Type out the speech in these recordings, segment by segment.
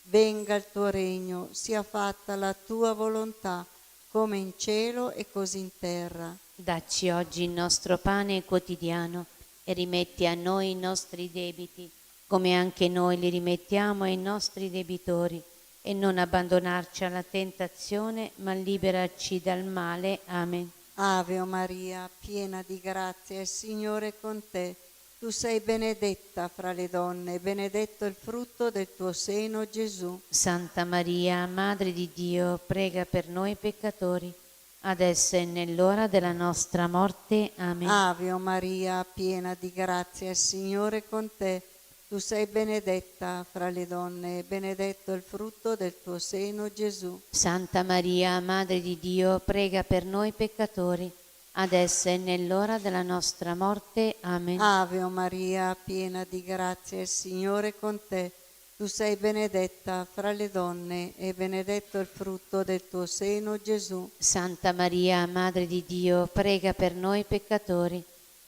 Venga il tuo regno, sia fatta la tua volontà, come in cielo e così in terra. Dacci oggi il nostro pane quotidiano e rimetti a noi i nostri debiti, come anche noi li rimettiamo ai nostri debitori, e non abbandonarci alla tentazione, ma liberaci dal male. Amen. Ave Maria, piena di grazia, il Signore è con te. Tu sei benedetta fra le donne, e benedetto il frutto del tuo seno, Gesù. Santa Maria, Madre di Dio, prega per noi peccatori, adesso e nell'ora della nostra morte. Amen. Ave Maria, piena di grazia, il Signore è con te. Tu sei benedetta fra le donne, e benedetto il frutto del tuo seno, Gesù. Santa Maria, Madre di Dio, prega per noi peccatori, adesso e nell'ora della nostra morte. Amen. Ave Maria, piena di grazia, il Signore è con te. Tu sei benedetta fra le donne, e benedetto il frutto del tuo seno, Gesù. Santa Maria, Madre di Dio, prega per noi peccatori,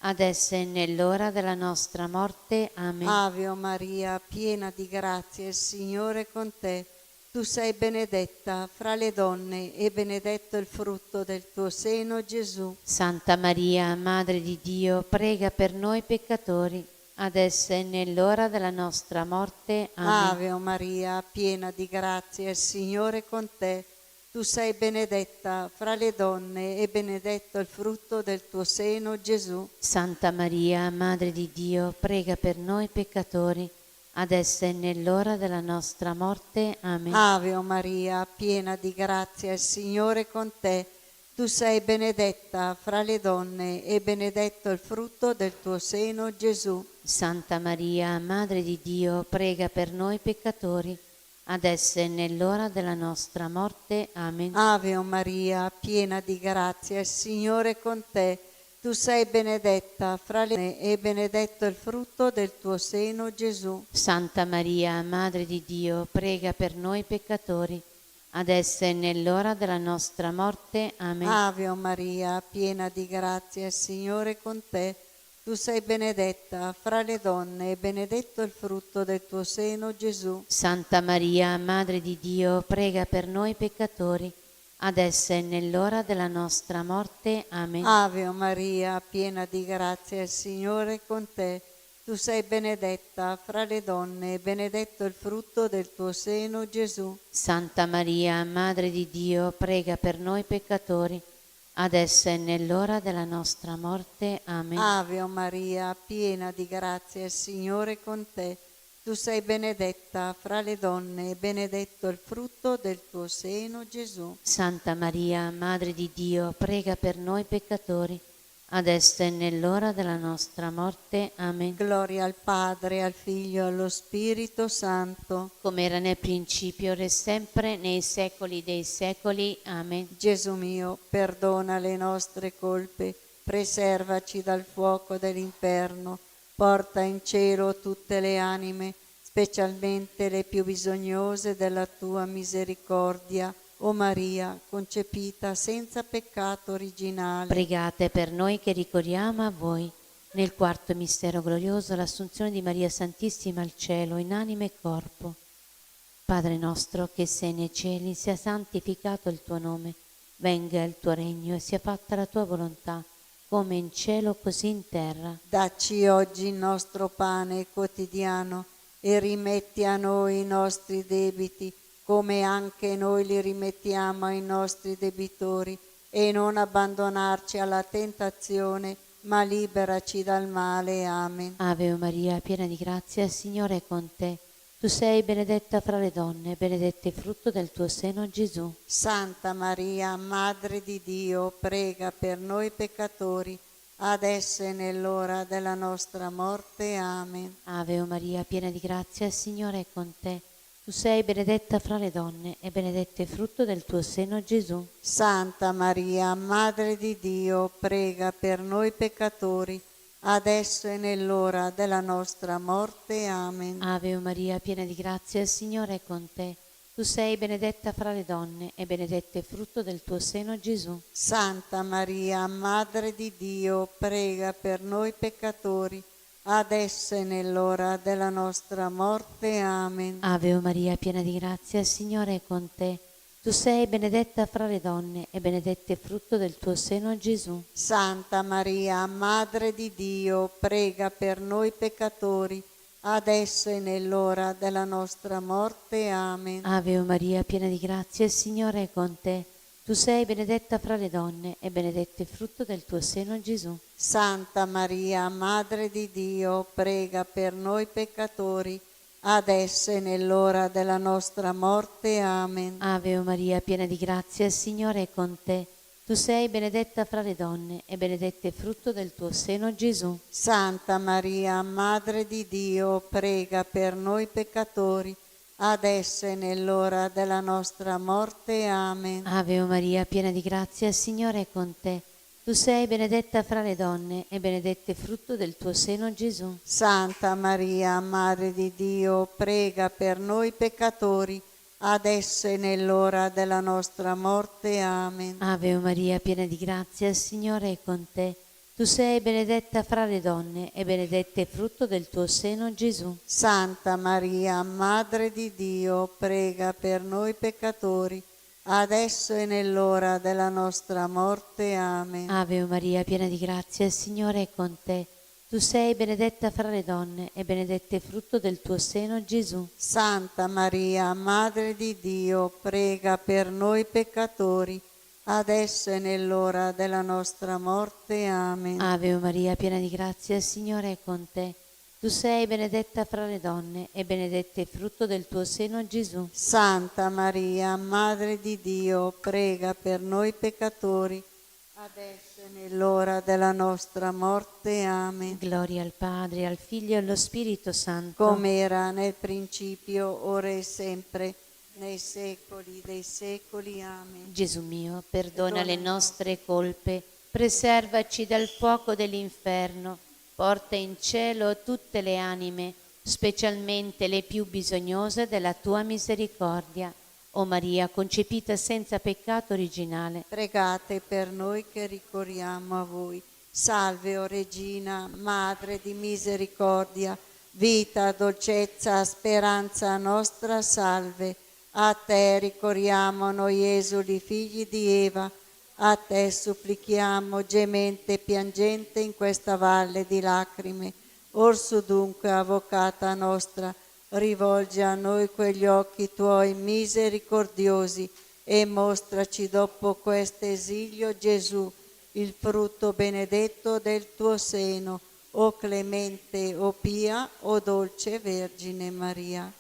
adesso e nell'ora della nostra morte. Amen. Ave Maria, piena di grazia, il Signore è con te. Tu sei benedetta fra le donne, e benedetto il frutto del tuo seno, Gesù. Santa Maria, Madre di Dio, prega per noi peccatori, adesso e nell'ora della nostra morte. Amen. Ave Maria, piena di grazia, il Signore è con te. Tu sei benedetta fra le donne, e benedetto il frutto del tuo seno, Gesù. Santa Maria, Madre di Dio, prega per noi peccatori, adesso e nell'ora della nostra morte. Amen. Ave Maria, piena di grazia, il Signore è con te. Tu sei benedetta fra le donne, e benedetto il frutto del tuo seno, Gesù. Santa Maria, Madre di Dio, prega per noi peccatori, adesso e nell'ora della nostra morte. Amen. Ave Maria, piena di grazia, il Signore è con te. Tu sei benedetta fra le donne, e benedetto il frutto del tuo seno, Gesù. Santa Maria, Madre di Dio, prega per noi peccatori, adesso e nell'ora della nostra morte. Amen. Ave Maria, piena di grazia, il Signore è con te. Tu sei benedetta fra le donne, e benedetto il frutto del tuo seno, Gesù. Santa Maria, Madre di Dio, prega per noi peccatori, adesso e nell'ora della nostra morte. Amen. Ave Maria, piena di grazia, il Signore è con te. Tu sei benedetta fra le donne, e benedetto il frutto del tuo seno, Gesù. Santa Maria, Madre di Dio, prega per noi peccatori, adesso e nell'ora della nostra morte. Amen. Ave Maria, piena di grazia, il Signore è con te. Tu sei benedetta fra le donne, e benedetto il frutto del tuo seno, Gesù. Santa Maria, Madre di Dio, prega per noi peccatori, adesso e nell'ora della nostra morte. Amen. Gloria al Padre, al Figlio e allo Spirito Santo. Come era nel principio, ora e sempre, nei secoli dei secoli. Amen. Gesù mio, perdona le nostre colpe, preservaci dal fuoco dell'inferno, porta in cielo tutte le anime, specialmente le più bisognose della tua misericordia. O Maria, concepita senza peccato originale. Pregate per noi che ricorriamo a voi. Nel quarto mistero glorioso, l'assunzione di Maria Santissima al cielo, in anima e corpo. Padre nostro che sei nei cieli, sia santificato il tuo nome, venga il tuo regno e sia fatta la tua volontà, come in cielo così in terra. Dacci oggi il nostro pane quotidiano, e rimetti a noi i nostri debiti, come anche noi li rimettiamo ai nostri debitori, e non abbandonarci alla tentazione, ma liberaci dal male. Amen. Ave Maria, piena di grazia, il Signore è con te. Tu sei benedetta fra le donne, benedetto il frutto del tuo seno, Gesù. Santa Maria, Madre di Dio, prega per noi peccatori, adesso e nell'ora della nostra morte. Amen. Ave Maria, piena di grazia, il Signore è con te. Tu sei benedetta fra le donne, e benedetto il frutto del tuo seno, Gesù. Santa Maria, Madre di Dio, prega per noi peccatori, adesso e nell'ora della nostra morte. Amen. Ave Maria, piena di grazia, il Signore è con te. Tu sei benedetta fra le donne, e benedetto il frutto del tuo seno, Gesù. Santa Maria, Madre di Dio, prega per noi peccatori, adesso e nell'ora della nostra morte. Amen. Ave Maria, piena di grazia, il Signore è con te. Tu sei benedetta fra le donne e benedetto è il frutto del tuo seno, Gesù. Santa Maria, Madre di Dio, prega per noi peccatori, adesso e nell'ora della nostra morte. Amen. Ave Maria, piena di grazia, il Signore è con te. Tu sei benedetta fra le donne e benedetto è il frutto del tuo seno, Gesù. Santa Maria, Madre di Dio, prega per noi peccatori, adesso e nell'ora della nostra morte. Amen. Ave Maria, piena di grazia, il Signore è con te. Tu sei benedetta fra le donne e benedetto è il frutto del tuo seno, Gesù. Santa Maria, Madre di Dio, prega per noi peccatori, adesso e nell'ora della nostra morte. Amen. Ave Maria, piena di grazia, il Signore è con te. Tu sei benedetta fra le donne e benedetto è il frutto del tuo seno, Gesù. Santa Maria, Madre di Dio, prega per noi peccatori, adesso e nell'ora della nostra morte. Amen. Ave Maria, piena di grazia, il Signore è con te. Tu sei benedetta fra le donne e benedetto è il frutto del tuo seno, Gesù. Santa Maria, Madre di Dio, prega per noi peccatori, adesso e nell'ora della nostra morte. Amen. Ave Maria, piena di grazia, il Signore è con te. Tu sei benedetta fra le donne e benedetto è il frutto del tuo seno, Gesù. Santa Maria, Madre di Dio, prega per noi peccatori, adesso e nell'ora della nostra morte. Amen. Ave Maria, piena di grazia, il Signore è con te. Tu sei benedetta fra le donne e benedetto è il frutto del tuo seno, Gesù. Santa Maria, Madre di Dio, prega per noi peccatori, adesso e nell'ora della nostra morte. Amen. Gloria al Padre, al Figlio e allo Spirito Santo. Come era nel principio, ora e sempre, nei secoli dei secoli. Amen. Gesù mio, perdona le nostre colpe, preservaci dal fuoco dell'inferno, porta in cielo tutte le anime, specialmente le più bisognose della tua misericordia. O Maria, concepita senza peccato originale, Pregate per noi che ricorriamo a voi. Salve, o Regina, Madre di misericordia, vita, dolcezza, speranza nostra, salve. A te ricorriamo noi esuli, figli di Eva, a te supplichiamo, gemente e piangente in questa valle di lacrime. Orso dunque, avvocata nostra, rivolgi a noi quegli occhi tuoi misericordiosi e mostraci dopo questo esilio Gesù, il frutto benedetto del tuo seno, o clemente, o pia, o dolce Vergine Maria.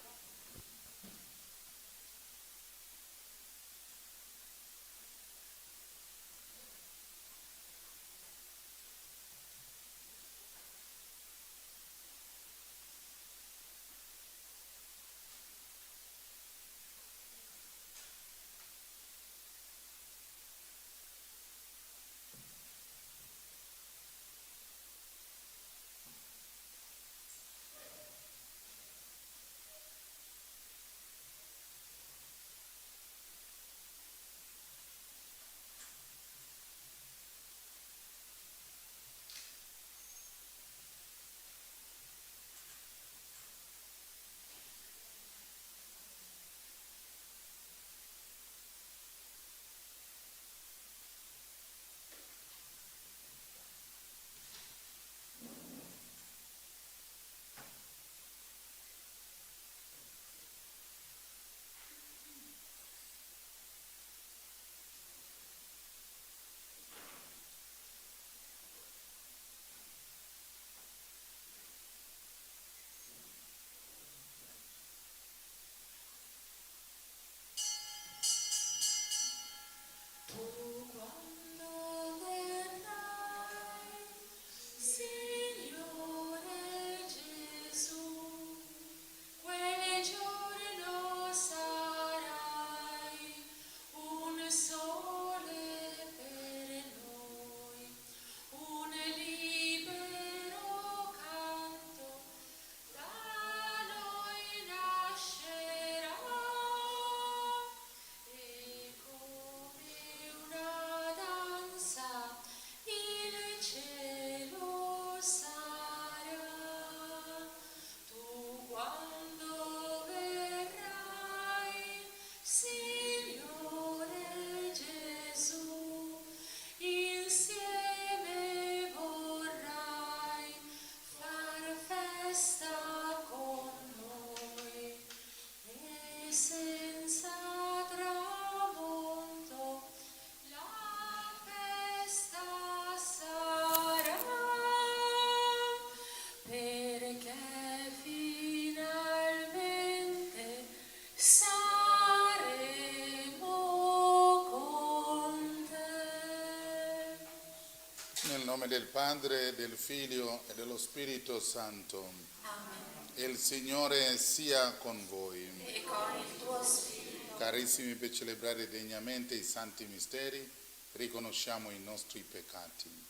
nome del Padre, del Figlio e dello Spirito Santo. Amen. Il Signore sia con voi. E con il tuo spirito. Carissimi, per celebrare degnamente i santi misteri, riconosciamo i nostri peccati.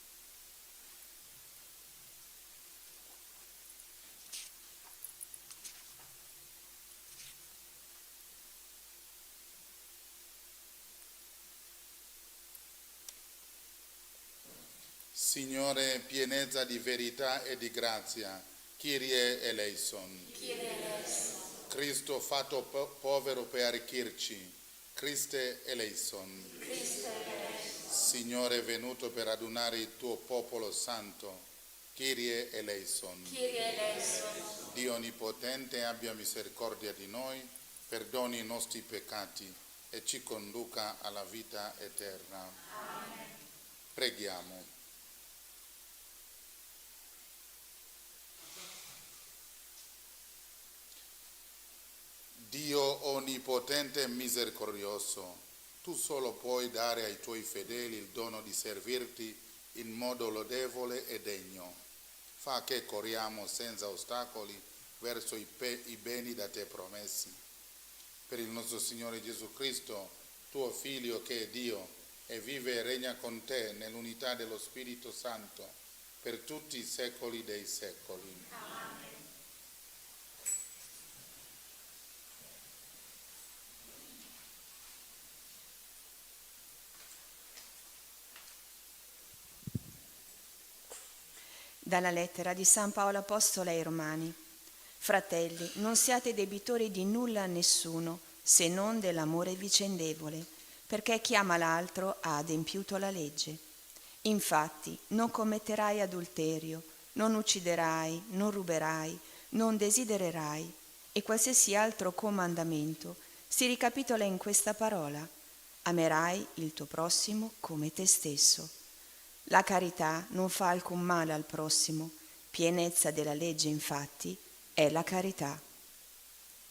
Signore, pienezza di verità e di grazia, Kyrie eleison. Kyrie eleison. Cristo fatto povero per arricchirci, Christe eleison. Cristo eleison. Signore venuto per adunare il tuo popolo santo, Kyrie eleison. Kyrie eleison. Dio onnipotente abbia misericordia di noi, perdoni i nostri peccati e ci conduca alla vita eterna. Amen. Preghiamo. Dio onnipotente e misericordioso, tu solo puoi dare ai tuoi fedeli il dono di servirti in modo lodevole e degno. Fa che corriamo senza ostacoli verso i beni da te promessi. Per il nostro Signore Gesù Cristo, tuo Figlio che è Dio e vive e regna con te nell'unità dello Spirito Santo per tutti i secoli dei secoli. Dalla lettera di San Paolo Apostolo ai Romani. Fratelli, non siate debitori di nulla a nessuno, se non dell'amore vicendevole, perché chi ama l'altro ha adempiuto la legge. Infatti, non commetterai adulterio, non ucciderai, non ruberai, non desidererai, e qualsiasi altro comandamento si ricapitola in questa parola: amerai il tuo prossimo come te stesso. La carità non fa alcun male al prossimo, pienezza della legge infatti è la carità.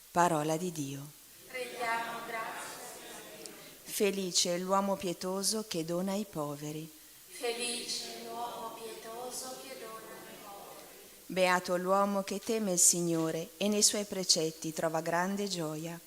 Parola di Dio. Rendiamo grazie. Felice l'uomo pietoso che dona ai poveri. Felice l'uomo pietoso che dona ai poveri. Beato l'uomo che teme il Signore e nei suoi precetti trova grande gioia.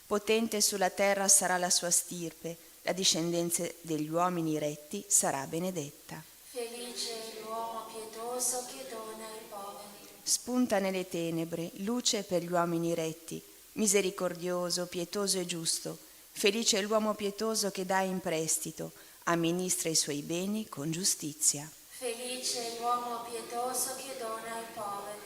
Potente sulla terra sarà la sua stirpe, la discendenza degli uomini retti sarà benedetta. Felice l'uomo pietoso che dona ai poveri. Spunta nelle tenebre, luce per gli uomini retti, misericordioso, pietoso e giusto. Felice l'uomo pietoso che dà in prestito, amministra i suoi beni con giustizia. Felice l'uomo pietoso che dona ai poveri.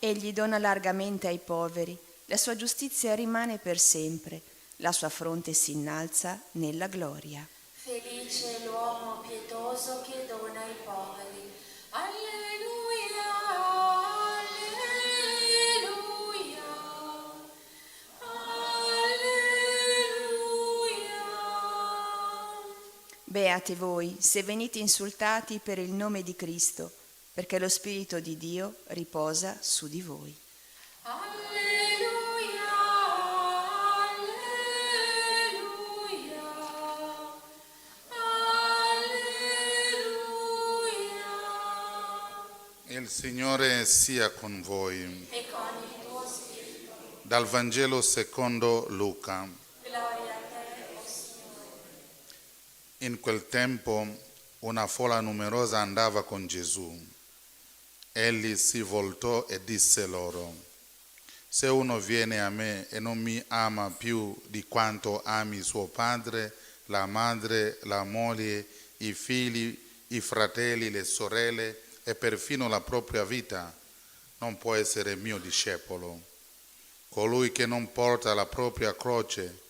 Egli dona largamente ai poveri, la sua giustizia rimane per sempre, la sua fronte si innalza nella gloria. Felice l'uomo pietoso che dona ai poveri. Alleluia, alleluia, alleluia. Beati voi, se venite insultati per il nome di Cristo, perché lo Spirito di Dio riposa su di voi. Alleluia, alleluia, alleluia. Il Signore sia con voi. E con il tuo spirito. Dal Vangelo secondo Luca. Gloria a te, o Signore. In quel tempo una folla numerosa andava con Gesù. Egli si voltò e disse loro: se uno viene a me e non mi ama più di quanto ami suo padre, la madre, la moglie, i figli, i fratelli, le sorelle e perfino la propria vita, non può essere mio discepolo. Colui che non porta la propria croce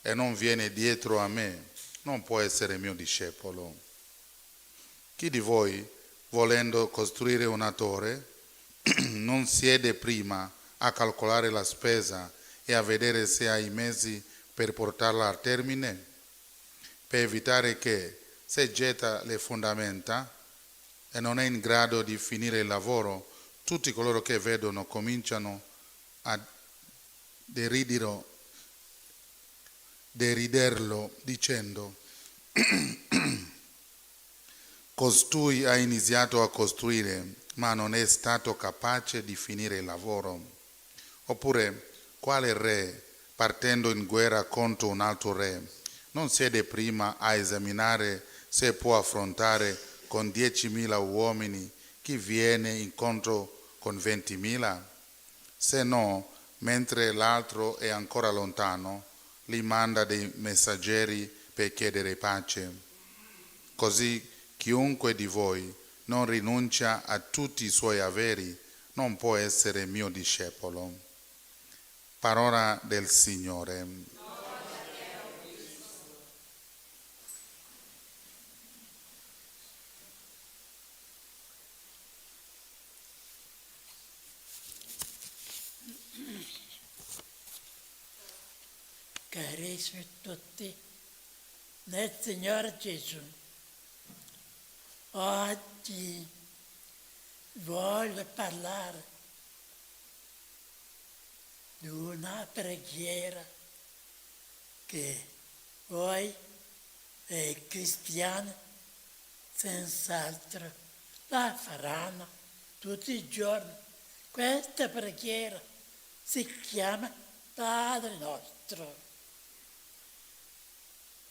e non viene dietro a me, non può essere mio discepolo. Chi di voi, volendo costruire una torre, non siede prima a calcolare la spesa e a vedere se ha i mezzi per portarla a termine, per evitare che, se getta le fondamenta e non è in grado di finire il lavoro, tutti coloro che vedono cominciano a deriderlo dicendo: Costui ha iniziato a costruire, ma non è stato capace di finire il lavoro. Oppure, quale re, partendo in guerra contro un altro re, non siede prima a esaminare se può affrontare con 10.000 uomini chi viene incontro con 20.000? Se no, mentre l'altro è ancora lontano, gli manda dei messaggeri per chiedere pace. Così chiunque di voi non rinuncia a tutti i suoi averi non può essere mio discepolo. Parola del Signore. Carissimi tutti, nel Signore Gesù, oggi voglio parlare di una preghiera che voi cristiani senz'altro la faranno tutti i giorni. Questa preghiera si chiama Padre nostro.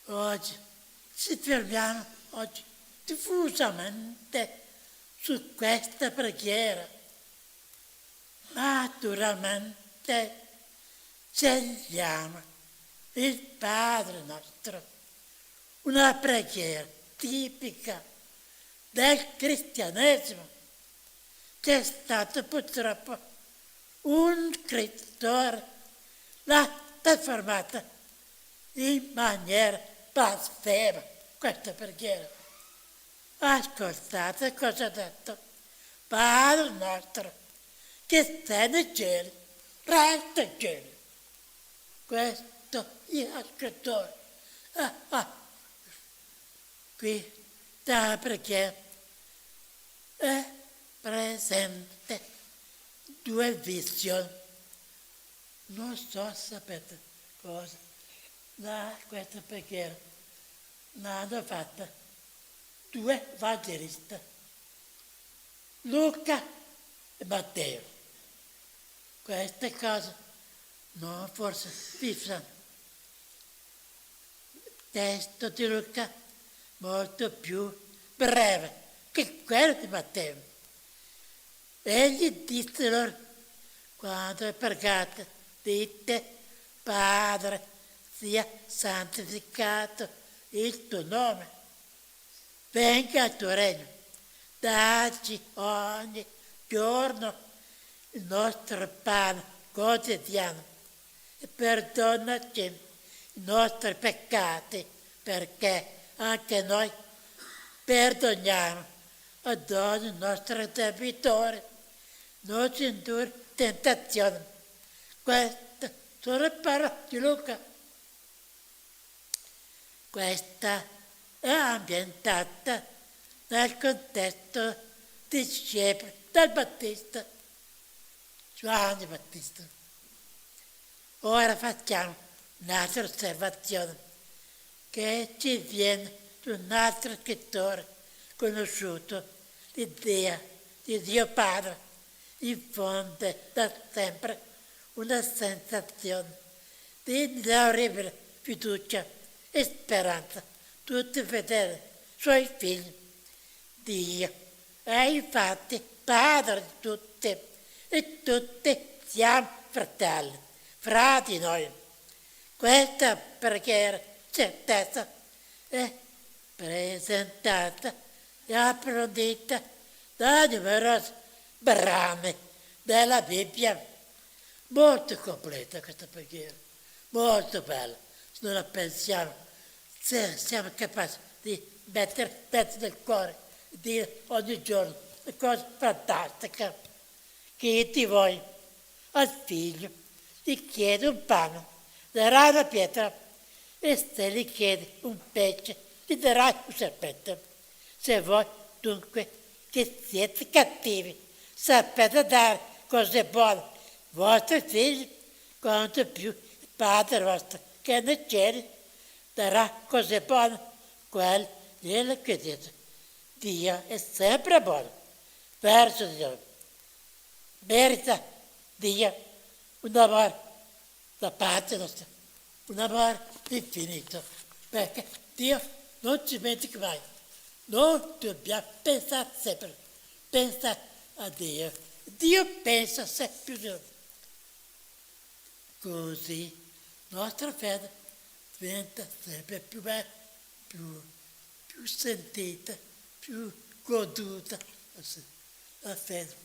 Oggi ci fermiamo diffusamente su questa preghiera. Naturalmente scegliamo il Padre nostro, una preghiera tipica del cristianesimo. C'è stato purtroppo un scrittore, l'ha trasformata in maniera blasfema questa preghiera. Ascoltate cosa ha detto. Padre nostro, che sei nei cieli, resta in cielo. Questo il scrittore. Qui la preghiera è presente due visioni. Non so se sapete cosa. Questa preghiera l'hanno fatta due evangelisti, Luca e Matteo. Queste cose non forse vi sanno. Il testo di Luca molto più breve che quello di Matteo. Egli disse loro, quando pregate, dite, Padre, sia santificato il tuo nome, venga il tuo regno, dacci ogni giorno il nostro pane quotidiano e perdonaci i nostri peccati, perché anche noi perdoniamo ad ogni nostro debitore, non ci indurre in tentazione. Queste sono le parole di Luca. Questa è ambientata nel contesto dei discepoli del Battista, Giovanni Battista. Ora facciamo un'altra osservazione che ci viene da un altro scrittore conosciuto, l'idea di Dio Padre infonde da sempre una sensazione di inesauribile fiducia e speranza, tutti fedeli, suoi figli. Dio è infatti Padre di tutti e tutti siamo fratelli, fra di noi. Questa preghiera certezza è presentata e approfondita da numerosi brani della Bibbia. Molto completa questa preghiera, molto bella. Se non la pensiamo, se siamo capaci di mettere pezzi del cuore e dire ogni giorno le cose fantastiche. Chi di voi al figlio gli chiede un pane, darà una pietra, e se gli chiede un pesce, gli darà un serpente. Se voi dunque, che siete cattivi, sapete dare cose buone ai vostri figli, quanto più il Padre vostro che è nei cieli darà cose buone, quelli glielo chiedete. Dio è sempre buono verso di noi. Merita Dio un amore da parte nostra, un amore infinito, perché Dio non ci dimentica mai. Noi dobbiamo pensare sempre, pensare a Dio. Dio pensa sempre più di noi. Così la nostra fede diventa sempre più bella, più sentita, più goduta la fede.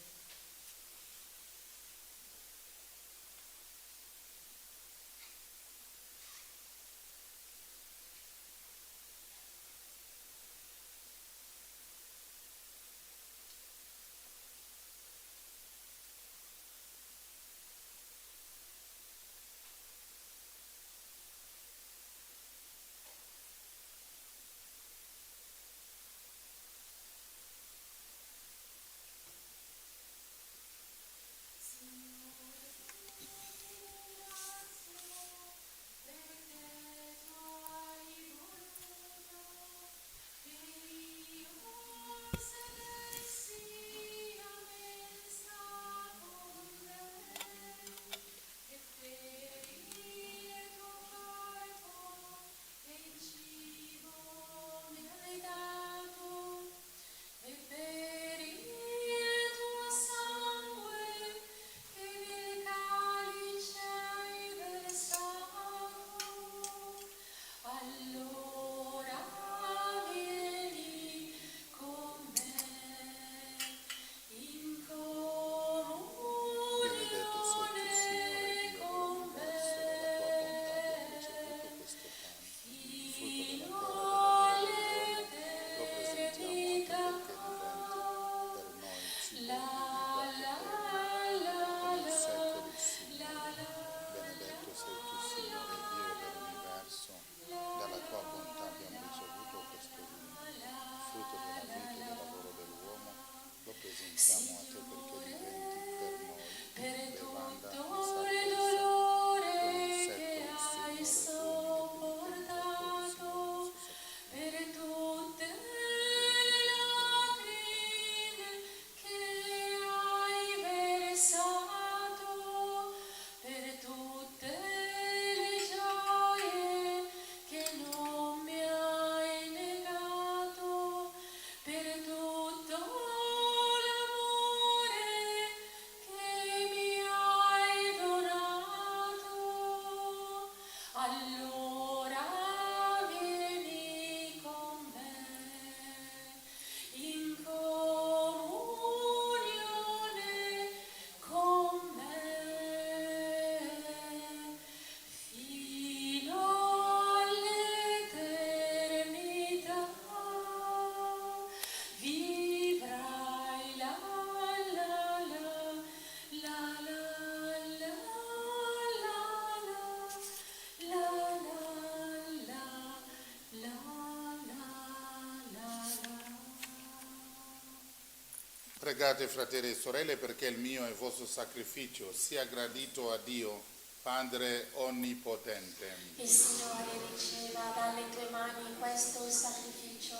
Pregate, fratelli e sorelle, perché il mio e il vostro sacrificio sia gradito a Dio, Padre Onnipotente. Il Signore riceva dalle tue mani questo sacrificio,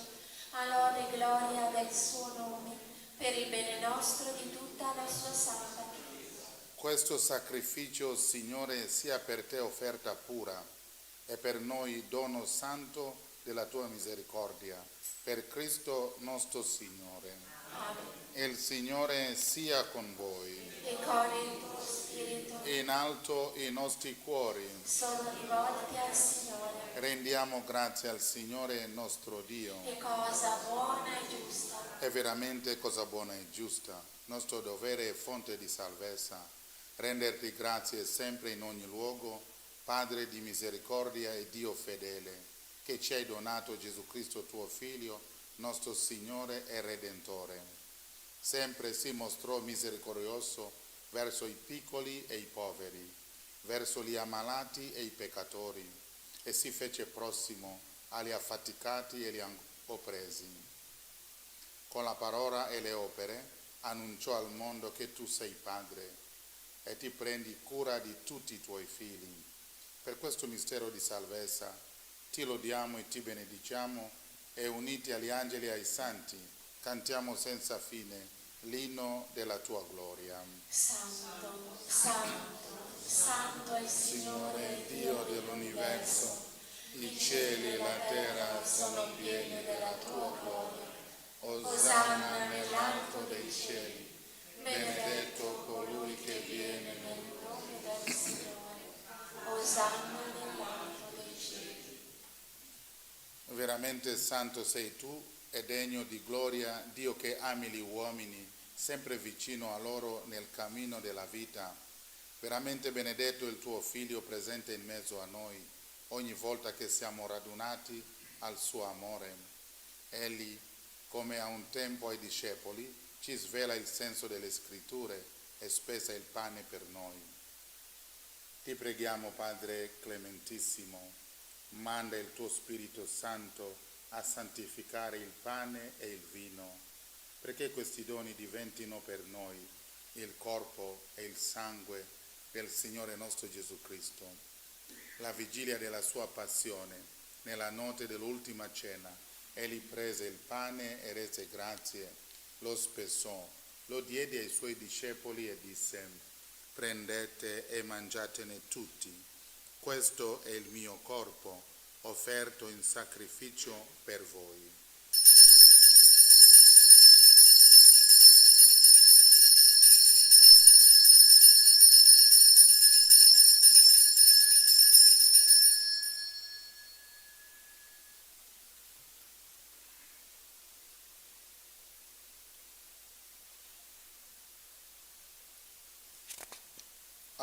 a lode e gloria del suo nome, per il bene nostro e di tutta la sua santa Chiesa. Questo sacrificio, Signore, sia per te offerta pura e per noi dono santo della tua misericordia. Per Cristo nostro Signore. Amen. Il Signore sia con voi. E con il tuo spirito In alto i nostri cuori. sono rivolti al Signore. Rendiamo grazie al Signore nostro Dio. Che cosa buona e giusta. È veramente cosa buona e giusta, nostro dovere e fonte di salvezza, renderti grazie sempre in ogni luogo, Padre di misericordia e Dio fedele, che ci hai donato Gesù Cristo tuo Figlio, nostro Signore e Redentore. Sempre si mostrò misericordioso verso i piccoli e i poveri, verso gli ammalati e i peccatori, e si fece prossimo agli affaticati e agli oppresi. Con la parola e le opere annunciò al mondo che tu sei Padre e ti prendi cura di tutti i tuoi figli. Per questo mistero di salvezza ti lodiamo e ti benediciamo e uniti agli angeli e ai santi Cantiamo senza fine l'inno della tua gloria. Santo, santo, santo è il Signore Signore Dio dell'universo, i cieli e la terra sono pieni della tua gloria. Osanna nell'alto dei cieli, benedetto colui che viene nel nome del Signore. Osanna nell'alto dei cieli. Veramente santo sei tu e degno di gloria, Dio che ami gli uomini, sempre vicino a loro nel cammino della vita. Veramente benedetto il tuo Figlio presente in mezzo a noi, ogni volta che siamo radunati al suo amore. Egli, come a un tempo ai discepoli, ci svela il senso delle scritture e spezza il pane per noi. Ti preghiamo, Padre clementissimo, manda il tuo Spirito Santo a santificare il pane e il vino, perché questi doni diventino per noi il corpo e il sangue del Signore nostro Gesù Cristo. La vigilia della sua passione, nella notte dell'ultima cena, egli prese il pane e rese grazie, lo spezzò, lo diede ai suoi discepoli e disse: prendete e mangiatene tutti, questo è il mio corpo, offerto in sacrificio per voi.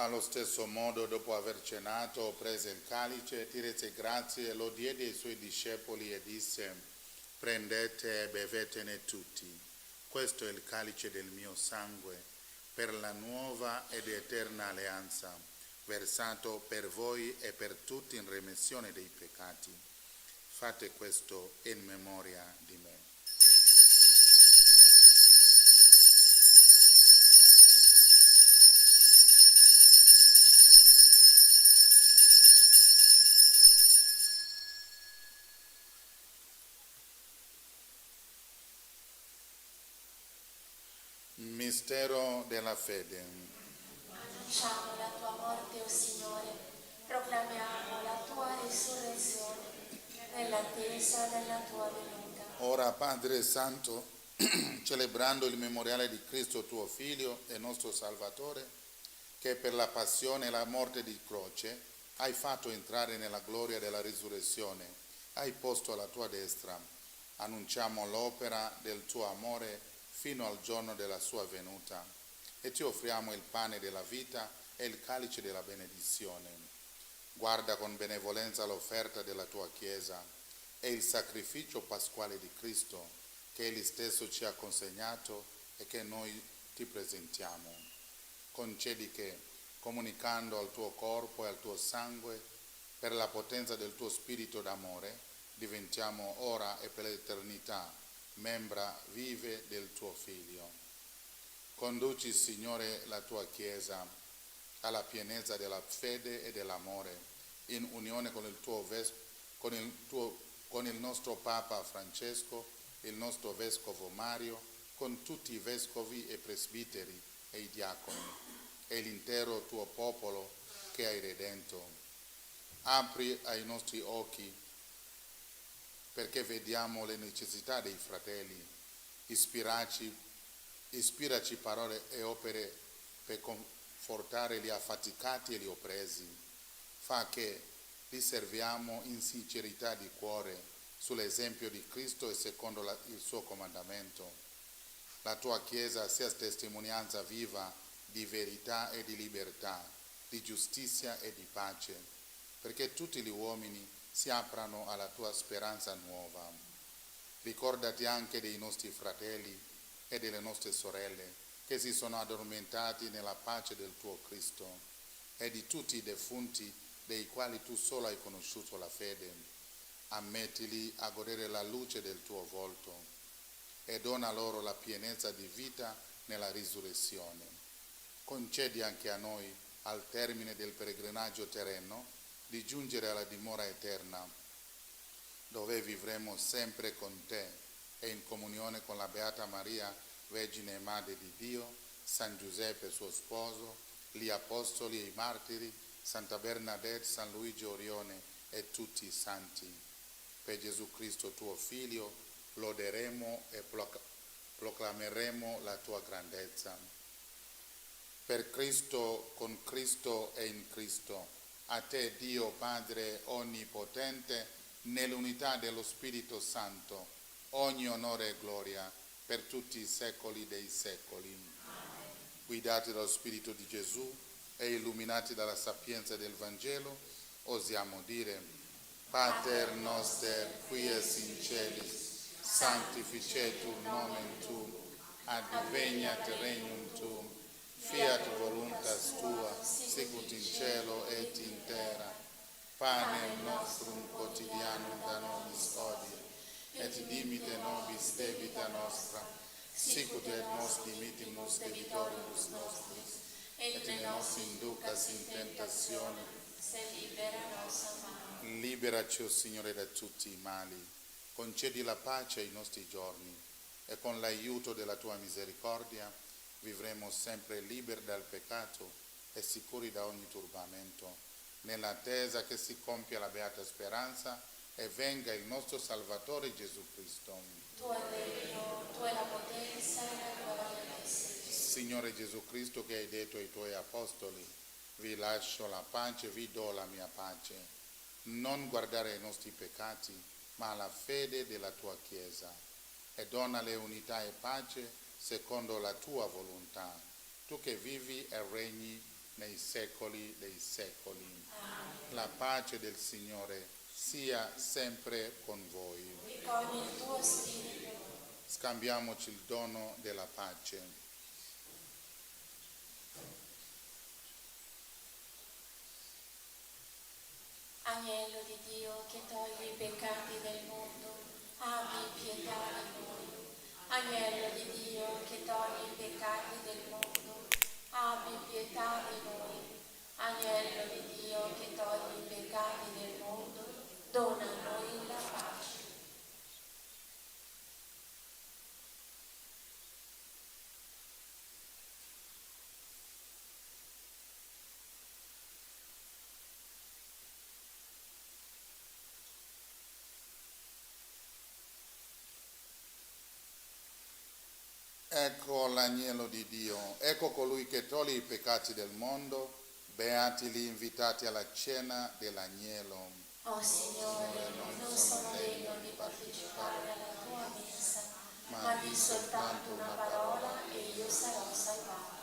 Allo stesso modo, dopo aver cenato, prese il calice, ti rese grazie, lo diede ai suoi discepoli e disse: prendete e bevetene tutti. Questo è il calice del mio sangue, per la nuova ed eterna alleanza, versato per voi e per tutti in remissione dei peccati. Fate questo in memoria di me. Mistero della fede. Annunciamo la tua morte, o Signore, proclamiamo la tua risurrezione nell'attesa della tua venuta. Ora, Padre Santo, celebrando il memoriale di Cristo tuo Figlio e nostro Salvatore, che per la passione e la morte di croce hai fatto entrare nella gloria della risurrezione, hai posto alla tua destra, annunciamo l'opera del tuo amore fino al giorno della sua venuta, e ti offriamo il pane della vita e il calice della benedizione. Guarda con benevolenza l'offerta della tua Chiesa e il sacrificio pasquale di Cristo, che Egli stesso ci ha consegnato e che noi ti presentiamo. Concedi che, comunicando al tuo corpo e al tuo sangue, per la potenza del tuo Spirito d'amore, diventiamo ora e per l'eternità membra vive del tuo Figlio. Conduci, Signore, la tua Chiesa alla pienezza della fede e dell'amore, in unione con il nostro Papa Francesco, il nostro Vescovo Mario, con tutti i Vescovi e Presbiteri e i Diaconi, e l'intero tuo popolo che hai redento. Apri ai nostri occhi perché vediamo le necessità dei fratelli, ispiraci parole e opere per confortare gli affaticati e gli oppresi. Fa che li serviamo in sincerità di cuore, sull'esempio di Cristo e secondo il suo comandamento. La tua Chiesa sia testimonianza viva di verità e di libertà, di giustizia e di pace, perché tutti gli uomini si aprano alla tua speranza nuova. Ricordati anche dei nostri fratelli e delle nostre sorelle che si sono addormentati nella pace del tuo Cristo, e di tutti i defunti dei quali tu solo hai conosciuto la fede. Ammettili a godere la luce del tuo volto e dona loro la pienezza di vita nella risurrezione. Concedi anche a noi, al termine del pellegrinaggio terreno, di giungere alla dimora eterna, dove vivremo sempre con te, e in comunione con la Beata Maria, Vergine e Madre di Dio, San Giuseppe suo sposo, gli Apostoli e i Martiri, Santa Bernadette, San Luigi Orione e tutti i santi. Per Gesù Cristo tuo Figlio, loderemo e proclameremo la tua grandezza. Per Cristo, con Cristo e in Cristo, a te Dio Padre Onnipotente, nell'unità dello Spirito Santo, ogni onore e gloria per tutti i secoli dei secoli. Amen. Guidati dallo Spirito di Gesù e illuminati dalla sapienza del Vangelo, osiamo dire: Pater noster, qui es in celis, sanctificetur nomen tuum, adveniat regnum tuum, fiat voluntas tua, sicut in cielo et in terra. Panem nostrum quotidianum da nobis hodie, et dimite nobis debita nostra, sicut et nos dimitimus debitoribus nostris, et ne nos inducas in tentazione, sed libera nos a male. Liberaci, o Signore, da tutti i mali, concedi la pace ai nostri giorni e con l'aiuto della tua misericordia vivremo sempre liberi dal peccato e sicuri da ogni turbamento, nell'attesa che si compia la beata speranza e venga il nostro Salvatore Gesù Cristo. Tu è il regno, tu è la potenza e la gloria dei secoli. Signore Gesù Cristo, che hai detto ai tuoi apostoli: vi lascio la pace, vi do la mia pace. Non guardare ai nostri peccati, ma alla fede della tua Chiesa, e donale unità e pace secondo la tua volontà, tu che vivi e regni nei secoli dei secoli. Amen. La pace del Signore sia sempre con voi. E con il tuo spirito. Scambiamoci il dono della pace. Agnello di Dio che togli i peccati del mondo, abbi pietà di noi. Agnello di Dio che togli i peccati del mondo, abbi pietà di noi. Agnello di Dio che togli i peccati del mondo, dona a noi la pace. Ecco l'agnello di Dio, ecco colui che toglie i peccati del mondo, beati gli invitati alla cena dell'agnello. Oh Signore, non sono degno di partecipare alla tua messa, ma di soltanto una parola e io sarò salvato.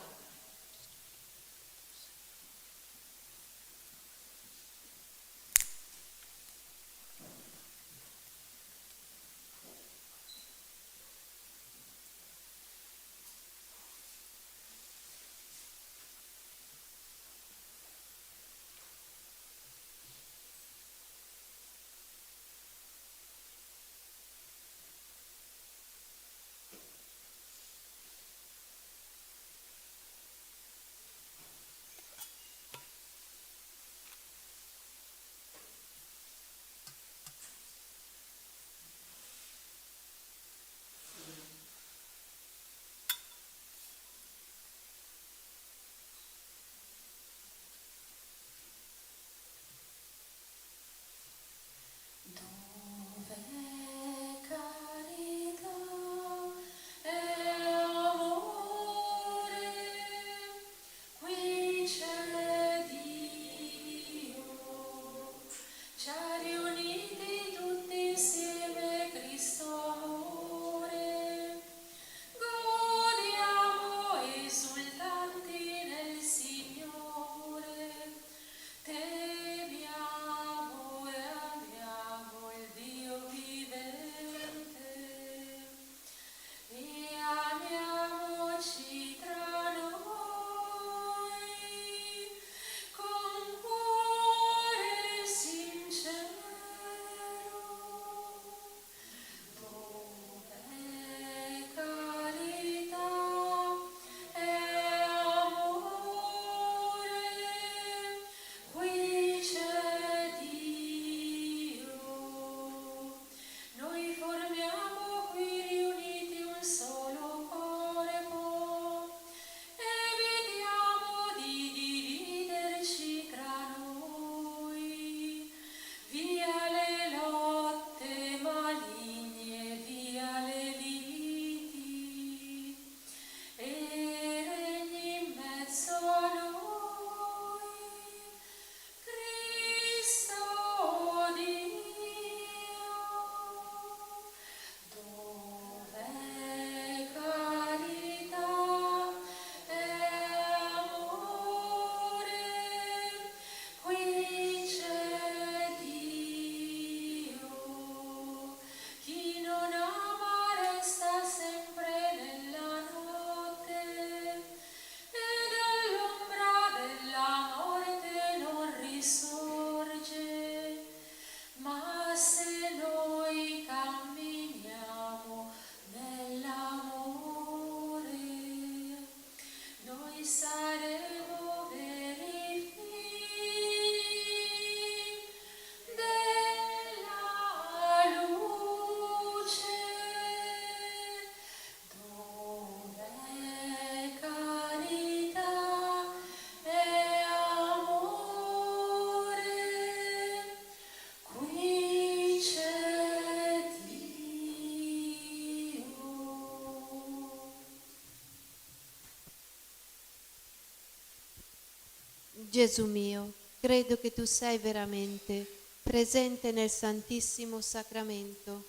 Gesù mio, credo che tu sei veramente presente nel Santissimo Sacramento.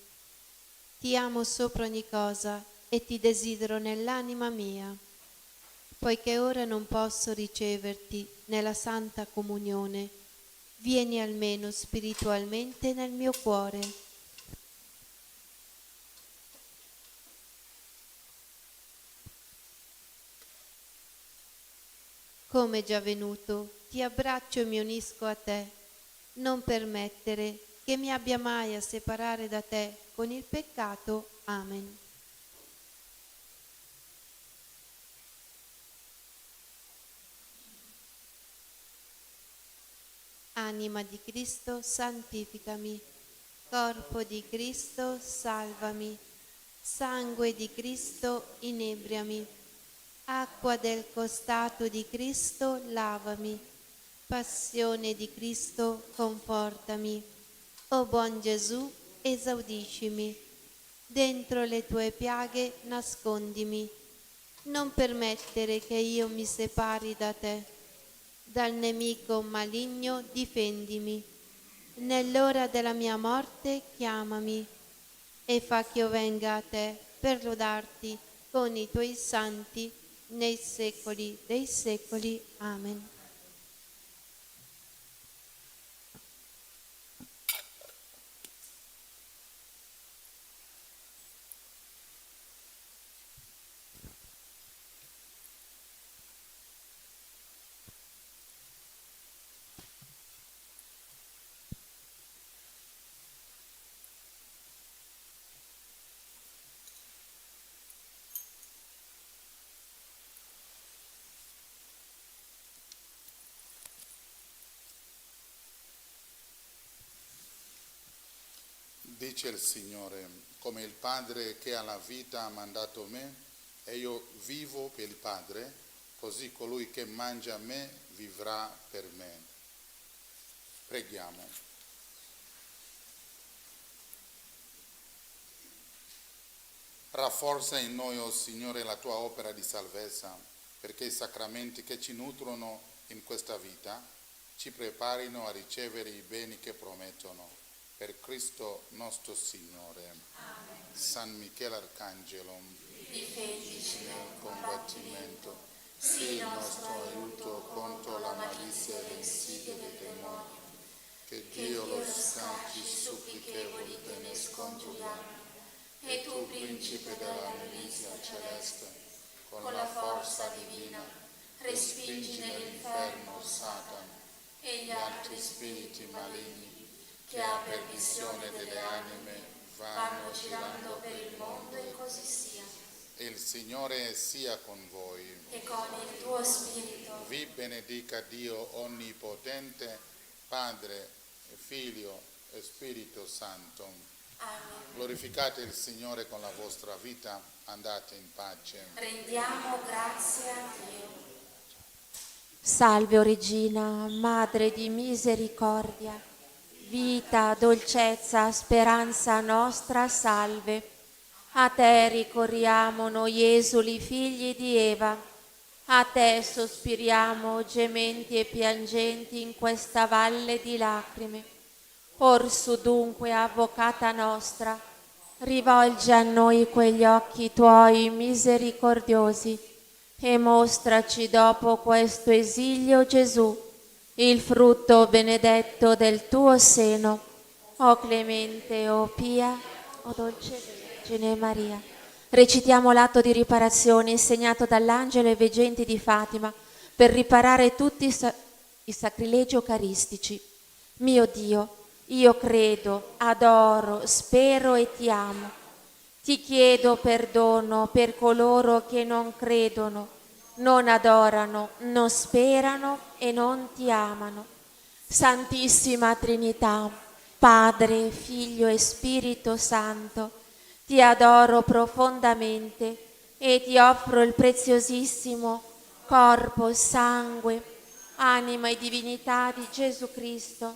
Ti amo sopra ogni cosa e ti desidero nell'anima mia. Poiché ora non posso riceverti nella Santa Comunione, vieni almeno spiritualmente nel mio cuore. Come già venuto, ti abbraccio e mi unisco a te. Non permettere che mi abbia mai a separare da te con il peccato. Amen. Anima di Cristo, santificami. Corpo di Cristo, salvami. Sangue di Cristo, inebriami. Acqua del costato di Cristo, lavami. Passione di Cristo, confortami. O buon Gesù, esaudiscimi. Dentro le tue piaghe nascondimi. Non permettere che io mi separi da te. Dal nemico maligno difendimi. Nell'ora della mia morte chiamami e fa che io venga a te per lodarti con i tuoi santi nei secoli dei secoli. Amen. Dice il Signore, come il Padre che ha la vita ha mandato me, e io vivo per il Padre, così colui che mangia me vivrà per me. Preghiamo. Rafforza in noi, o Signore, la tua opera di salvezza, perché i sacramenti che ci nutrono in questa vita ci preparino a ricevere i beni che promettono. Per Cristo nostro Signore. Amen. San Michele Arcangelo, difendici nel combattimento, sii il nostro aiuto contro la malizia e le insidie del demonio. Che Dio lo scacci supplichevoli te ne scongiuriamo. E tu, principe della milizia celeste, con la forza divina, respingi nell'inferno Satana e gli altri spiriti maligni che a perdizione delle anime vanno girando per il mondo, e così sia. Il Signore sia con voi. E con il tuo spirito. Vi benedica Dio Onnipotente, Padre, Figlio e Spirito Santo. Amen. Glorificate il Signore con la vostra vita, andate in pace. Rendiamo grazie a Dio. Salve, o Regina, Madre di misericordia, vita, dolcezza, speranza nostra, salve. A te ricorriamo noi esuli figli di Eva, a te sospiriamo gementi e piangenti in questa valle di lacrime. Orsu dunque, avvocata nostra, rivolgi a noi quegli occhi tuoi misericordiosi e mostraci dopo questo esilio Gesù, il frutto benedetto del tuo seno. O clemente, o pia, o dolce Vergine Maria. Recitiamo l'atto di riparazione insegnato dall'angelo ai veggenti di Fatima per riparare tutti i sacrilegi eucaristici. Mio Dio, io credo, adoro, spero e ti amo. Ti chiedo perdono per coloro che non credono, non adorano, non sperano e non ti amano. Santissima Trinità, Padre, Figlio e Spirito Santo, ti adoro profondamente e ti offro il preziosissimo corpo, sangue, anima e divinità di Gesù Cristo,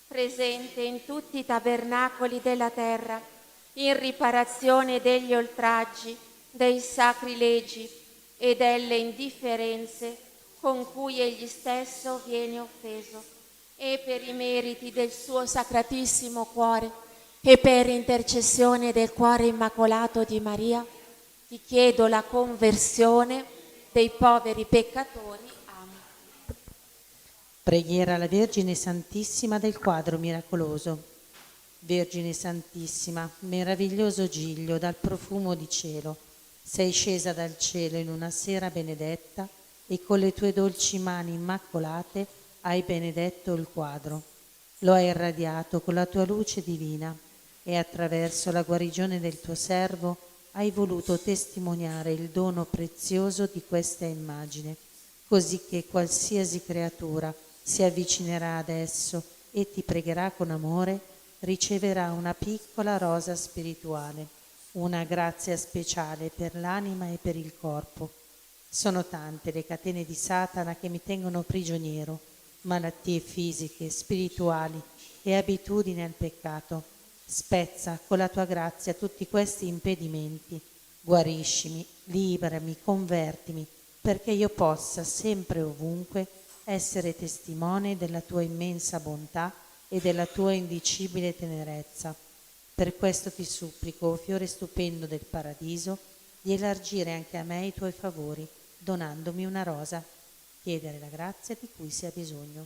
presente in tutti i tabernacoli della terra, in riparazione degli oltraggi, dei sacrilegi e delle indifferenze con cui egli stesso viene offeso, e per i meriti del suo sacratissimo cuore e per intercessione del cuore immacolato di Maria, ti chiedo la conversione dei poveri peccatori. Amen. Preghiera alla Vergine Santissima del quadro miracoloso. Vergine Santissima, meraviglioso giglio dal profumo di cielo, sei scesa dal cielo in una sera benedetta e con le tue dolci mani immacolate hai benedetto il quadro. Lo hai irradiato con la tua luce divina e attraverso la guarigione del tuo servo hai voluto testimoniare il dono prezioso di questa immagine, così che qualsiasi creatura si avvicinerà ad esso e ti pregherà con amore, riceverà una piccola rosa spirituale, una grazia speciale per l'anima e per il corpo. Sono tante le catene di Satana che mi tengono prigioniero, malattie fisiche, spirituali e abitudini al peccato. Spezza con la tua grazia tutti questi impedimenti, guariscimi, liberami, convertimi, perché io possa sempre e ovunque essere testimone della tua immensa bontà e della tua indicibile tenerezza. Per questo ti supplico, o fiore stupendo del paradiso, di elargire anche a me i tuoi favori, donandomi una rosa, chiedere la grazia di cui si ha bisogno.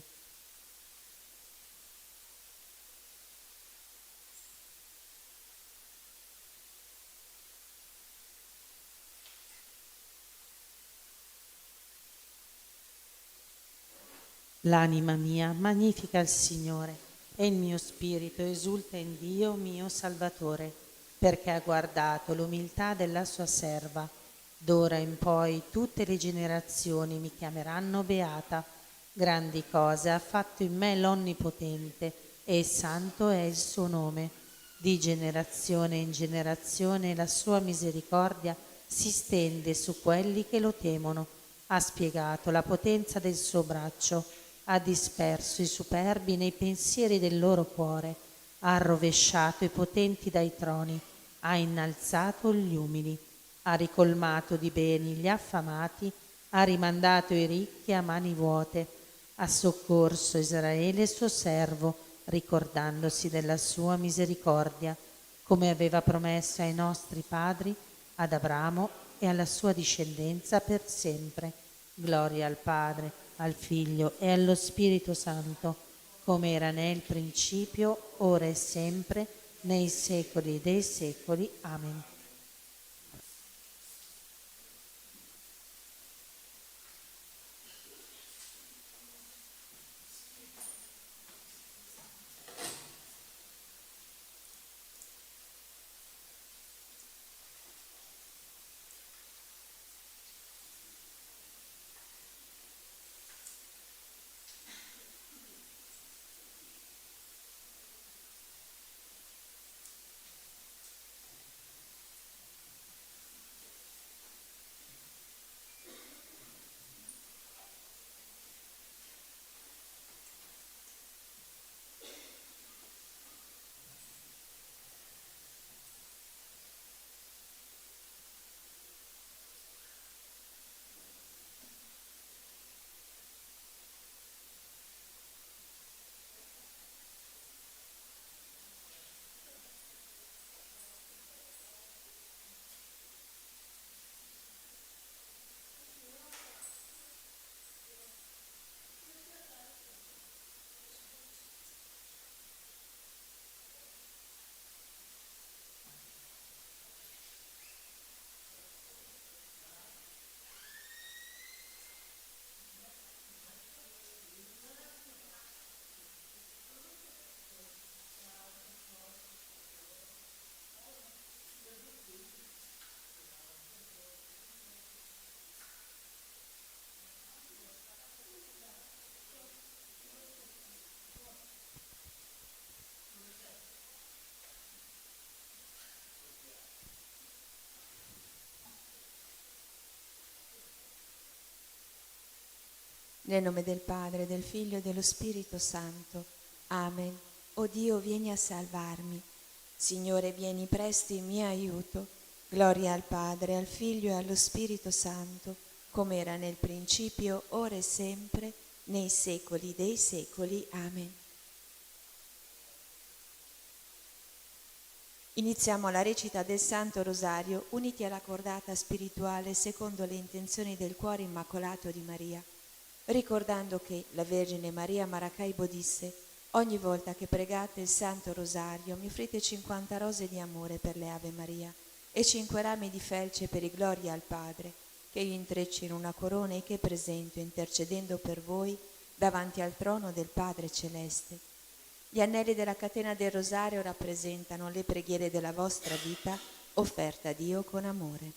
L'anima mia magnifica il Signore e il mio spirito esulta in Dio mio Salvatore, perché ha guardato l'umiltà della sua serva. D'ora in poi tutte le generazioni mi chiameranno beata. Grandi cose ha fatto in me l'Onnipotente e santo è il suo nome. Di generazione in generazione la sua misericordia si stende su quelli che lo temono. Ha spiegato la potenza del suo braccio, ha disperso i superbi nei pensieri del loro cuore, ha rovesciato i potenti dai troni, ha innalzato gli umili, ha ricolmato di beni gli affamati, ha rimandato i ricchi a mani vuote, ha soccorso Israele suo servo, ricordandosi della sua misericordia, come aveva promesso ai nostri padri, ad Abramo e alla sua discendenza per sempre. Gloria al Padre, al Figlio e allo Spirito Santo, come era nel principio, ora e sempre, nei secoli dei secoli. Amen. Nel nome del Padre, del Figlio e dello Spirito Santo. Amen. O Dio, vieni a salvarmi. Signore, vieni presto in mio aiuto. Gloria al Padre, al Figlio e allo Spirito Santo, come era nel principio, ora e sempre, nei secoli dei secoli. Amen. Iniziamo la recita del Santo Rosario uniti alla cordata spirituale secondo le intenzioni del cuore immacolato di Maria, ricordando che la Vergine Maria Maracaibo disse: ogni volta che pregate il Santo Rosario mi offrite 50 rose di amore per le Ave Maria e 5 rami di felce per i gloria al Padre, che io intreccio in una corona e che presento intercedendo per voi davanti al trono del Padre Celeste. Gli anelli della catena del Rosario rappresentano le preghiere della vostra vita offerta a Dio con amore.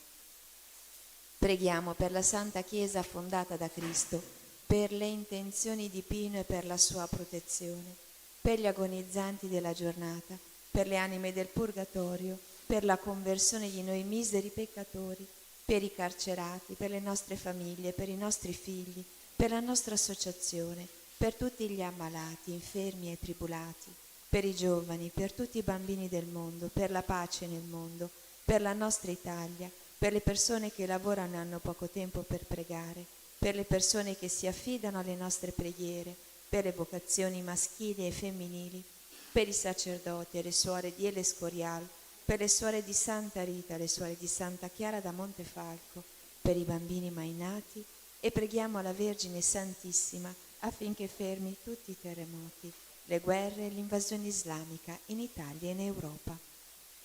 Preghiamo per la Santa Chiesa fondata da Cristo, per le intenzioni di Pino e per la sua protezione, per gli agonizzanti della giornata, per le anime del purgatorio, per la conversione di noi miseri peccatori, per i carcerati, per le nostre famiglie, per i nostri figli, per la nostra associazione, per tutti gli ammalati, infermi e tribulati, per i giovani, per tutti i bambini del mondo, per la pace nel mondo, per la nostra Italia, per le persone che lavorano e hanno poco tempo per pregare, per le persone che si affidano alle nostre preghiere, per le vocazioni maschili e femminili, per i sacerdoti e le suore di El Escorial, per le suore di Santa Rita, le suore di Santa Chiara da Montefalco, per i bambini mai nati, e preghiamo la Vergine Santissima affinché fermi tutti i terremoti, le guerre e l'invasione islamica in Italia e in Europa.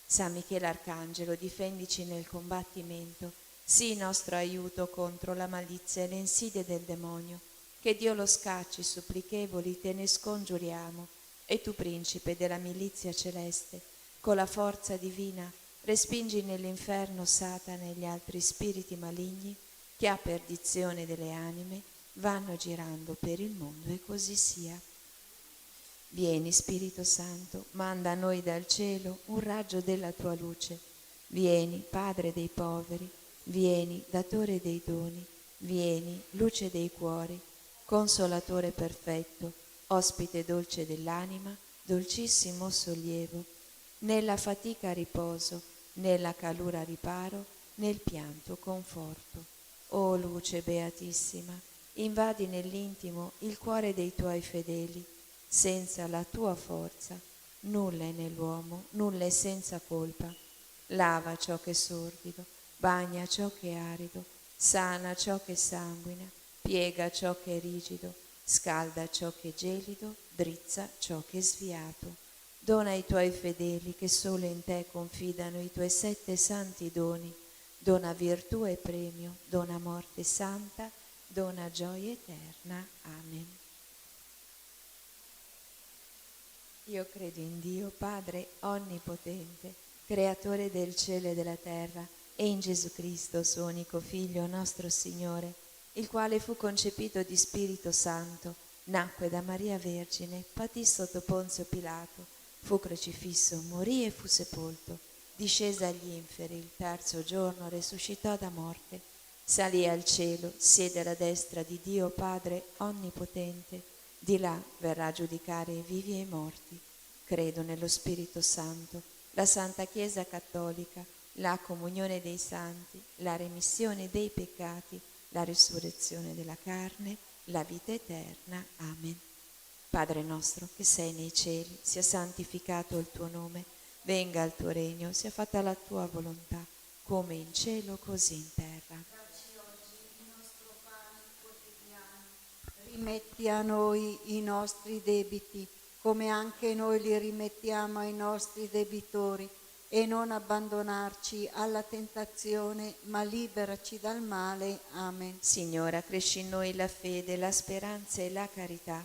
San Michele Arcangelo, difendici nel combattimento, sii nostro aiuto contro la malizia e le insidie del demonio. Che Dio lo scacci, supplichevoli, te ne scongiuriamo. E tu, principe della milizia celeste, con la forza divina, respingi nell'inferno Satana e gli altri spiriti maligni che a perdizione delle anime vanno girando per il mondo, e così sia. Vieni, Spirito Santo, manda a noi dal cielo un raggio della tua luce. Vieni, Padre dei poveri, vieni, datore dei doni, vieni, luce dei cuori, consolatore perfetto, ospite dolce dell'anima, dolcissimo sollievo, nella fatica riposo, nella calura riparo, nel pianto conforto. O luce beatissima, invadi nell'intimo il cuore dei tuoi fedeli. Senza la tua forza nulla è nell'uomo, nulla è senza colpa. Lava ciò che è sordido, bagna ciò che è arido, sana ciò che sanguina, piega ciò che è rigido, scalda ciò che è gelido, drizza ciò che è sviato. Dona ai tuoi fedeli che solo in te confidano i tuoi 7 santi doni. Dona virtù e premio, dona morte santa, dona gioia eterna. Amen. Io credo in Dio, Padre onnipotente, creatore del cielo e della terra, e in Gesù Cristo, suo unico Figlio, nostro Signore, il quale fu concepito di Spirito Santo, nacque da Maria Vergine, patì sotto Ponzio Pilato, fu crocifisso, morì e fu sepolto, discese agli inferi, il terzo giorno risuscitò da morte, salì al cielo, siede alla destra di Dio Padre onnipotente. Di là verrà a giudicare i vivi e i morti. Credo nello Spirito Santo, la Santa Chiesa Cattolica, la comunione dei santi, la remissione dei peccati, la risurrezione della carne, la vita eterna. Amen. Padre nostro che sei nei cieli, sia santificato il tuo nome, venga il tuo regno, sia fatta la tua volontà, come in cielo così in terra. Rimetti a noi i nostri debiti, come anche noi li rimettiamo ai nostri debitori, e non abbandonarci alla tentazione, ma liberaci dal male. Amen. Signora, cresci in noi la fede, la speranza e la carità.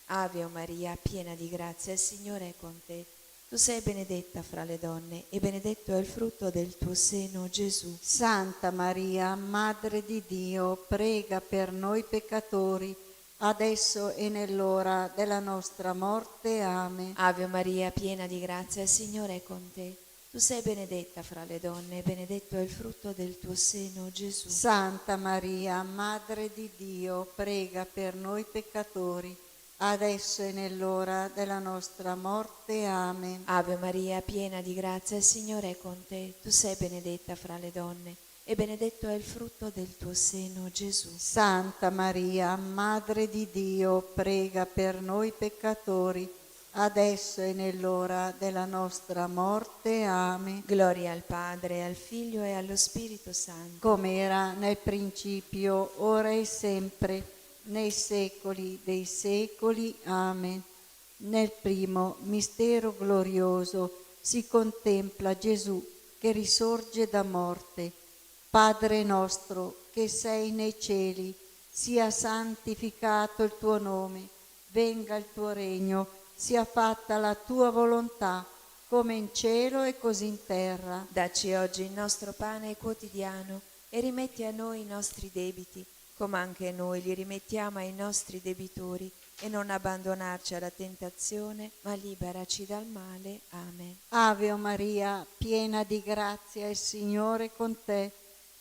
Ave Maria, piena di grazia, il Signore è con te. Tu sei benedetta fra le donne, e benedetto è il frutto del tuo seno, Gesù. Santa Maria, Madre di Dio, prega per noi peccatori, adesso e nell'ora della nostra morte. Amen. Ave Maria, piena di grazia, il Signore è con te. Tu sei benedetta fra le donne, e benedetto è il frutto del tuo seno, Gesù. Santa Maria, Madre di Dio, prega per noi peccatori, adesso e nell'ora della nostra morte. Amen. Ave Maria, piena di grazia, il Signore è con te. Tu sei benedetta fra le donne, e benedetto è il frutto del tuo seno, Gesù. Santa Maria, Madre di Dio, prega per noi peccatori, adesso e nell'ora della nostra morte. Amen. Gloria al Padre, al Figlio e allo Spirito Santo. Come era nel principio, ora e sempre, nei secoli dei secoli. Amen. Nel primo mistero glorioso si contempla Gesù che risorge da morte. Padre nostro che sei nei cieli, sia santificato il tuo nome, venga il tuo regno, sia fatta la tua volontà, come in cielo e così in terra. Dacci oggi il nostro pane quotidiano e rimetti a noi i nostri debiti, come anche noi li rimettiamo ai nostri debitori, e non abbandonarci alla tentazione, ma liberaci dal male. Amen. Ave o Maria, piena di grazia, il Signore è con te.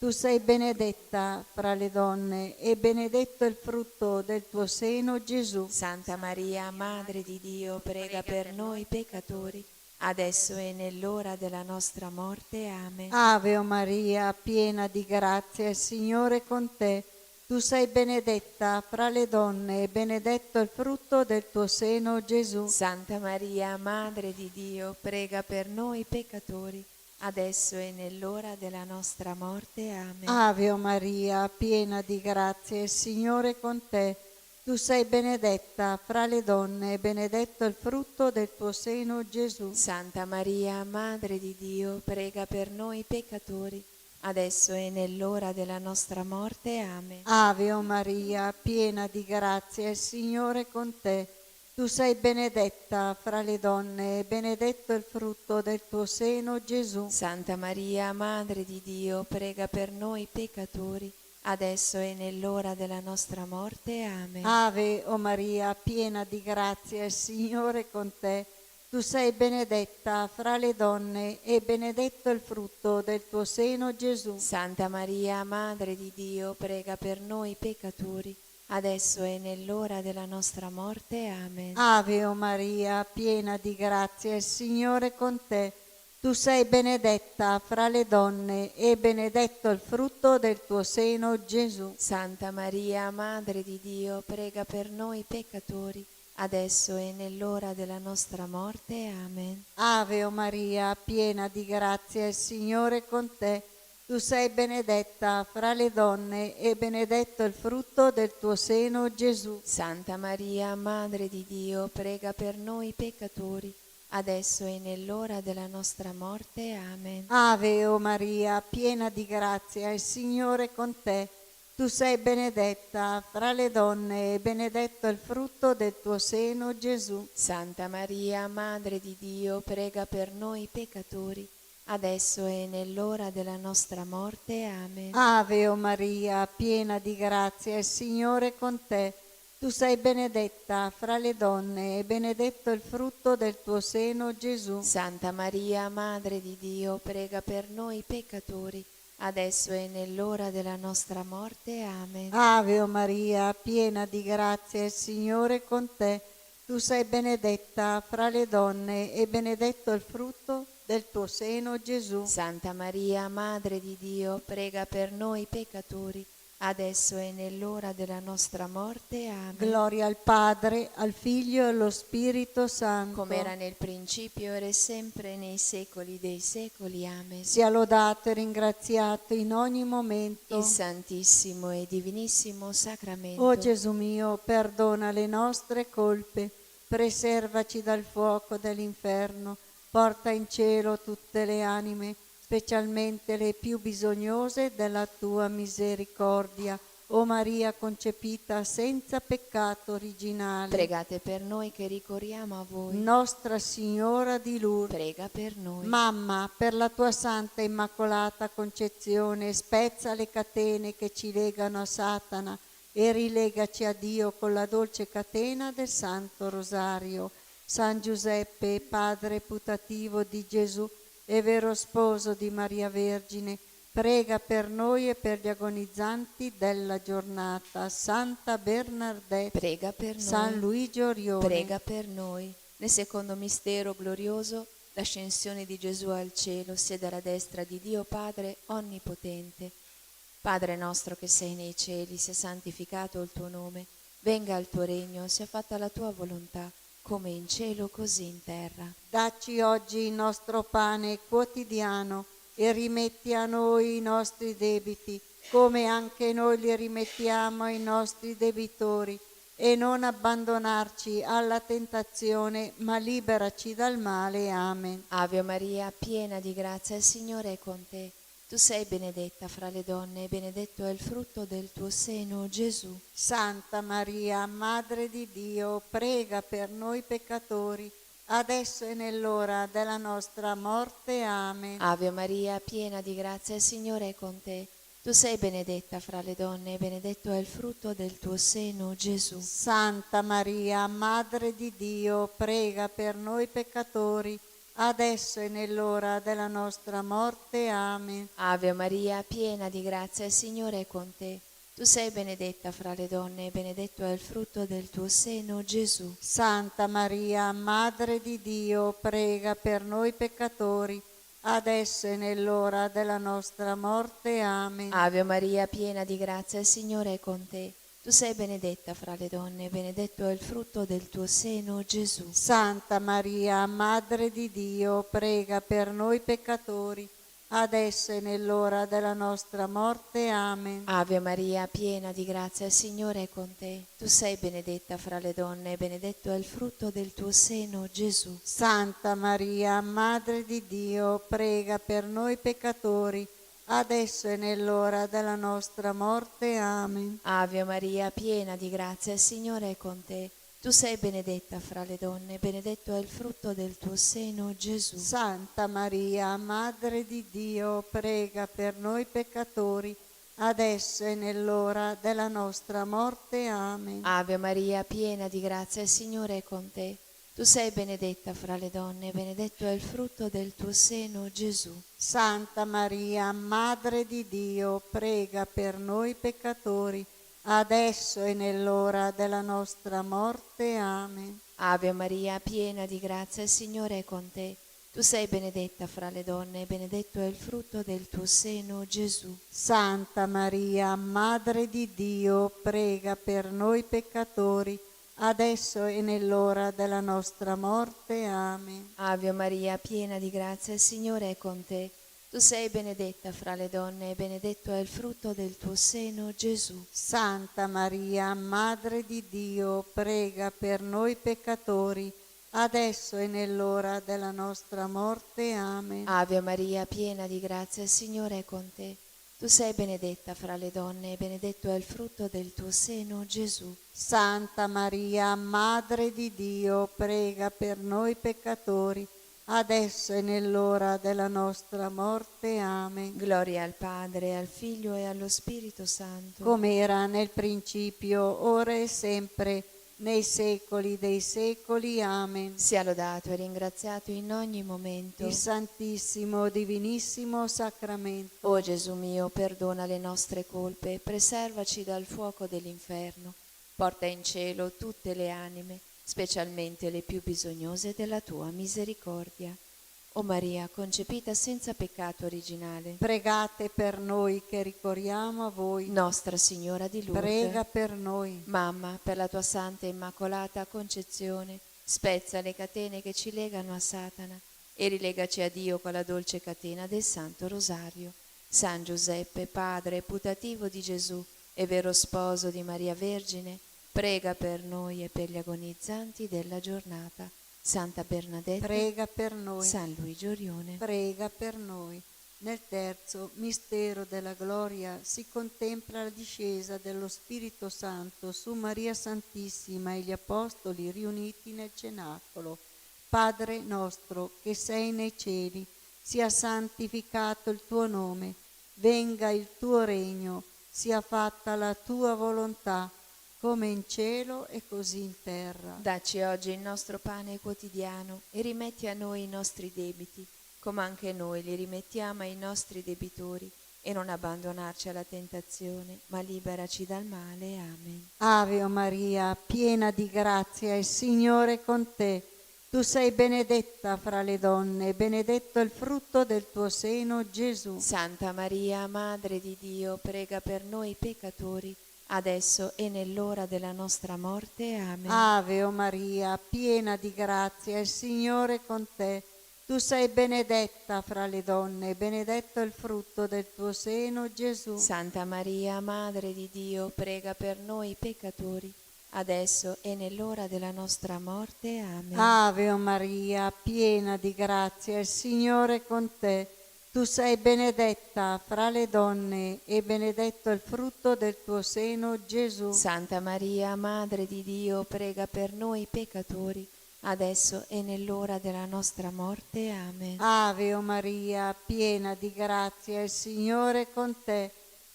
Tu sei benedetta fra le donne e benedetto il frutto del tuo seno, Gesù. Santa Maria, Madre di Dio, prega per noi peccatori, adesso e nell'ora della nostra morte. Amen. Ave o Maria, piena di grazia, il Signore è con te. Tu sei benedetta fra le donne e benedetto il frutto del tuo seno, Gesù. Santa Maria, Madre di Dio, prega per noi peccatori, adesso e nell'ora della nostra morte. Amen. Ave o Maria, piena di grazia, il Signore è con te. Tu sei benedetta fra le donne e benedetto il frutto del tuo seno, Gesù. Santa Maria, Madre di Dio, prega per noi peccatori, adesso e nell'ora della nostra morte. Amen. Ave o Maria, piena di grazia, il Signore è con te. Tu sei benedetta fra le donne e benedetto il frutto del tuo seno, Gesù. Santa Maria, Madre di Dio, prega per noi peccatori, adesso e nell'ora della nostra morte. Amen. Ave o Maria, piena di grazia, il Signore è con te. Tu sei benedetta fra le donne e benedetto il frutto del tuo seno, Gesù. Santa Maria, Madre di Dio, prega per noi peccatori, adesso e nell'ora della nostra morte. Amen. Ave o Maria, piena di grazia, il Signore è con te. Tu sei benedetta fra le donne e benedetto il frutto del tuo seno, Gesù. Santa Maria, Madre di Dio, prega per noi peccatori, adesso e nell'ora della nostra morte. Amen. Ave o Maria, piena di grazia, il Signore è con te. Tu sei benedetta fra le donne e benedetto il frutto del tuo seno, Gesù. Santa Maria, Madre di Dio, prega per noi peccatori, adesso e nell'ora della nostra morte. Amen. Ave o Maria, piena di grazia, il Signore è con te. Tu sei benedetta fra le donne e benedetto il frutto del tuo seno, Gesù. Santa Maria, Madre di Dio, prega per noi peccatori, adesso e nell'ora della nostra morte. Amen. Ave o Maria, piena di grazia, il Signore è con te. Tu sei benedetta fra le donne e benedetto il frutto del tuo seno, Gesù. Santa Maria, Madre di Dio, prega per noi peccatori, adesso e nell'ora della nostra morte. Amen. Ave o Maria, piena di grazia, il Signore è con te. Tu sei benedetta fra le donne e benedetto il frutto del tuo seno, Gesù. Santa Maria, Madre di Dio, prega per noi peccatori, adesso e nell'ora della nostra morte. Amen. Gloria al Padre, al Figlio e allo Spirito Santo. Come era nel principio, ora e sempre, nei secoli dei secoli. Amen. Sia lodato e ringraziato in ogni momento Il Santissimo e Divinissimo Sacramento. O Gesù mio, perdona le nostre colpe, preservaci dal fuoco dell'inferno, porta in cielo tutte le anime, specialmente le più bisognose della tua misericordia. O Maria concepita senza peccato originale, Pregate per noi che ricorriamo a voi. Nostra Signora di Lourdes, Prega per noi. Mamma, per la tua santa immacolata concezione, spezza le catene che ci legano a Satana e rilegaci a Dio con la dolce catena del Santo Rosario. San Giuseppe, padre putativo di Gesù e vero sposo di Maria Vergine, prega per noi e per gli agonizzanti della giornata. Santa Bernadette, Prega per noi. San Luigi Orione, Prega per noi. Nel secondo mistero glorioso l'ascensione di Gesù al cielo, siede alla destra di Dio Padre Onnipotente. Padre nostro che sei nei cieli, sia santificato il tuo nome, venga il tuo regno, sia fatta la tua volontà, come in cielo così in terra. Dacci oggi il nostro pane quotidiano e rimetti a noi i nostri debiti, come anche noi li rimettiamo ai nostri debitori, e non abbandonarci alla tentazione, ma liberaci dal male. Amen. Ave Maria, piena di grazia, il Signore è con te. Tu sei benedetta fra le donne e benedetto è il frutto del tuo seno, Gesù. Santa Maria, Madre di Dio, prega per noi peccatori, adesso e nell'ora della nostra morte. Amen. Ave Maria, piena di grazia, il Signore è con te. Tu sei benedetta fra le donne e benedetto è il frutto del tuo seno, Gesù. Santa Maria, Madre di Dio, prega per noi peccatori, adesso e nell'ora della nostra morte. Amen. Ave Maria, piena di grazia, il Signore è con te. Tu sei benedetta fra le donne e benedetto è il frutto del tuo seno, Gesù. Santa Maria, Madre di Dio, prega per noi peccatori, adesso e nell'ora della nostra morte. Amen. Ave Maria, piena di grazia, il Signore è con te. Tu sei benedetta fra le donne e benedetto è il frutto del tuo seno, Gesù. Santa Maria, Madre di Dio, prega per noi peccatori, adesso e nell'ora della nostra morte. Amen. Ave Maria, piena di grazia, il Signore è con te. Tu sei benedetta fra le donne e benedetto è il frutto del tuo seno, Gesù. Santa Maria, Madre di Dio, prega per noi peccatori, adesso e nell'ora della nostra morte. Amen. Ave Maria, piena di grazia, il Signore è con te. Tu sei benedetta fra le donne, benedetto è il frutto del tuo seno, Gesù. Santa Maria, Madre di Dio, prega per noi peccatori, adesso e nell'ora della nostra morte. Amen. Ave Maria, piena di grazia, il Signore è con te. Tu sei benedetta fra le donne, benedetto è il frutto del tuo seno, Gesù. Santa Maria, Madre di Dio, prega per noi peccatori, adesso e nell'ora della nostra morte. Amen. Ave Maria, piena di grazia, il Signore è con te. Tu sei benedetta fra le donne, benedetto è il frutto del tuo seno, Gesù. Santa Maria, Madre di Dio, prega per noi peccatori, adesso e nell'ora della nostra morte. Amen. Ave Maria, piena di grazia, il Signore è con te. Tu sei benedetta fra le donne e benedetto è il frutto del tuo seno, Gesù. Santa Maria, Madre di Dio, prega per noi peccatori, adesso e nell'ora della nostra morte. Amen. Ave Maria, piena di grazia, il Signore è con te. Tu sei benedetta fra le donne e benedetto è il frutto del tuo seno, Gesù. Santa Maria, Madre di Dio, prega per noi peccatori, adesso e nell'ora della nostra morte. Amen. Gloria al Padre, al Figlio e allo Spirito Santo. Come era nel principio, ora e sempre, nei secoli dei secoli. Amen. Sia lodato e ringraziato in ogni momento Il Santissimo, Divinissimo Sacramento. O Gesù mio, perdona le nostre colpe, preservaci dal fuoco dell'inferno, porta in cielo tutte le anime, specialmente le più bisognose della tua misericordia. O Maria, concepita senza peccato originale, Pregate per noi che ricorriamo a voi. Nostra Signora di Lourdes, Prega per noi. Mamma, per la tua santa e immacolata concezione, spezza le catene che ci legano a Satana e rilegaci a Dio con la dolce catena del Santo Rosario. San Giuseppe, padre putativo di Gesù e vero sposo di Maria Vergine, prega per noi e per gli agonizzanti della giornata. Santa Bernadette, Prega per noi. San Luigi Orione. Prega per noi. Nel terzo mistero della gloria si contempla la discesa dello Spirito Santo su Maria Santissima e gli Apostoli riuniti nel cenacolo. Padre nostro che sei nei cieli, sia santificato il tuo nome, venga il tuo regno, sia fatta la tua volontà, come in cielo e così in terra. Dacci oggi il nostro pane quotidiano e rimetti a noi i nostri debiti, come anche noi li rimettiamo ai nostri debitori, e non abbandonarci alla tentazione, ma liberaci dal male. Amen. Ave Maria, piena di grazia, il Signore è con te. Tu sei benedetta fra le donne e benedetto il frutto del tuo seno, Gesù. Santa Maria, Madre di Dio, prega per noi peccatori, adesso e nell'ora della nostra morte. Amen. Ave o Maria, piena di grazia, il Signore è con te. Tu sei benedetta fra le donne e benedetto il frutto del tuo seno, Gesù. Santa Maria, Madre di Dio, prega per noi peccatori, adesso e nell'ora della nostra morte. Amen. Ave o Maria, piena di grazia, il Signore è con te. Tu sei benedetta fra le donne e benedetto il frutto del tuo seno, Gesù. Santa Maria, Madre di Dio, prega per noi peccatori, adesso e nell'ora della nostra morte. Amen. Ave o Maria, piena di grazia, il Signore è con te.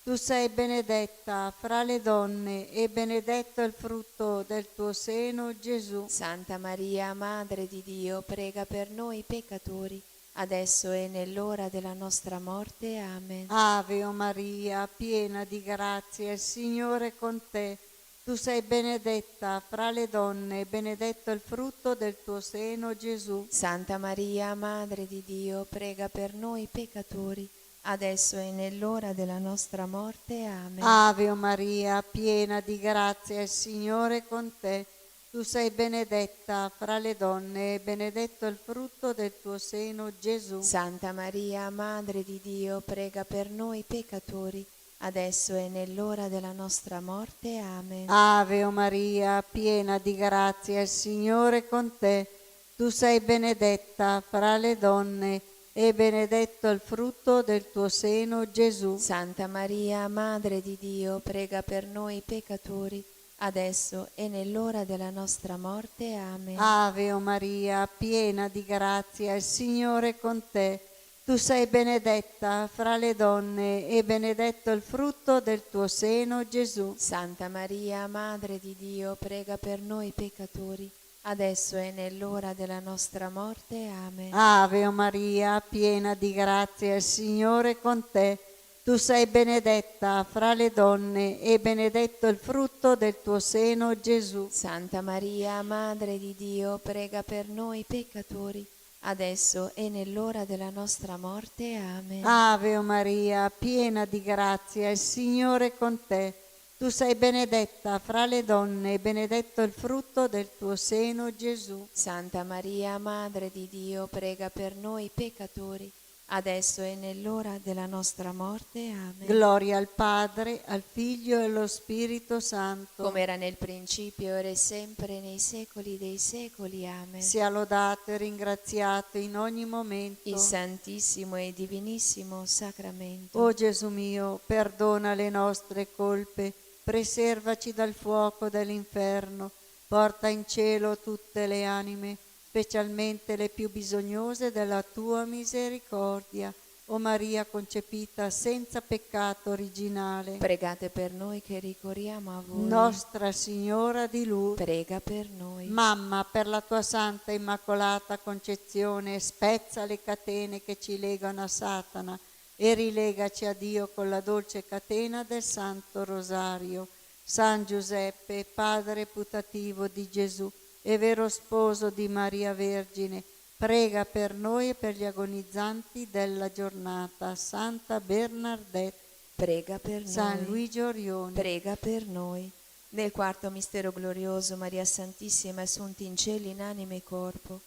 Tu sei benedetta fra le donne e benedetto il frutto del tuo seno, Gesù. Santa Maria, Madre di Dio, prega per noi peccatori, adesso e nell'ora della nostra morte. Amen. Ave o Maria, piena di grazia, il Signore è con te. Tu sei benedetta fra le donne e benedetto il frutto del tuo seno, Gesù. Santa Maria, Madre di Dio, prega per noi peccatori, adesso e nell'ora della nostra morte. Amen. Ave o Maria, piena di grazia, il Signore è con te. Tu sei benedetta fra le donne e benedetto il frutto del tuo seno, Gesù. Santa Maria, Madre di Dio, prega per noi peccatori, adesso e nell'ora della nostra morte. Amen. Ave o Maria, piena di grazia, il Signore è con te. Tu sei benedetta fra le donne e benedetto il frutto del tuo seno, Gesù. Santa Maria, Madre di Dio, prega per noi peccatori, adesso e nell'ora della nostra morte. Amen. Ave o Maria, piena di grazia, il Signore è con te. Tu sei benedetta fra le donne e benedetto il frutto del tuo seno, Gesù. Santa Maria, Madre di Dio, prega per noi peccatori, adesso e nell'ora della nostra morte. Amen. Ave o Maria, piena di grazia, il Signore è con te. Tu sei benedetta fra le donne e benedetto il frutto del tuo seno, Gesù. Santa Maria, Madre di Dio, prega per noi peccatori, adesso e nell'ora della nostra morte. Amen. Ave o Maria, piena di grazia, il Signore è con te. Tu sei benedetta fra le donne e benedetto il frutto del tuo seno, Gesù. Santa Maria, Madre di Dio, prega per noi peccatori, adesso e nell'ora della nostra morte. Amen. Gloria al Padre, al Figlio e allo Spirito Santo. Come era nel principio, ora e sempre, nei secoli dei secoli. Amen. Sia lodato e ringraziato in ogni momento Il Santissimo e Divinissimo Sacramento. O Gesù mio, perdona le nostre colpe, preservaci dal fuoco dell'inferno, porta in cielo tutte le anime, specialmente le più bisognose della tua misericordia. O Maria concepita senza peccato originale, Pregate per noi che ricorriamo a voi. Nostra Signora di Lourdes, Prega per noi. Mamma, per la tua santa immacolata concezione, spezza le catene che ci legano a Satana e rilegaci a Dio con la dolce catena del Santo Rosario. San Giuseppe, padre putativo di Gesù e vero sposo di Maria Vergine, prega per noi e per gli agonizzanti della giornata. Santa Bernadette, Prega per noi. San Luigi Orione, Prega per noi. Nel quarto mistero glorioso, Maria Santissima è assunta in cielo in anima e corpo.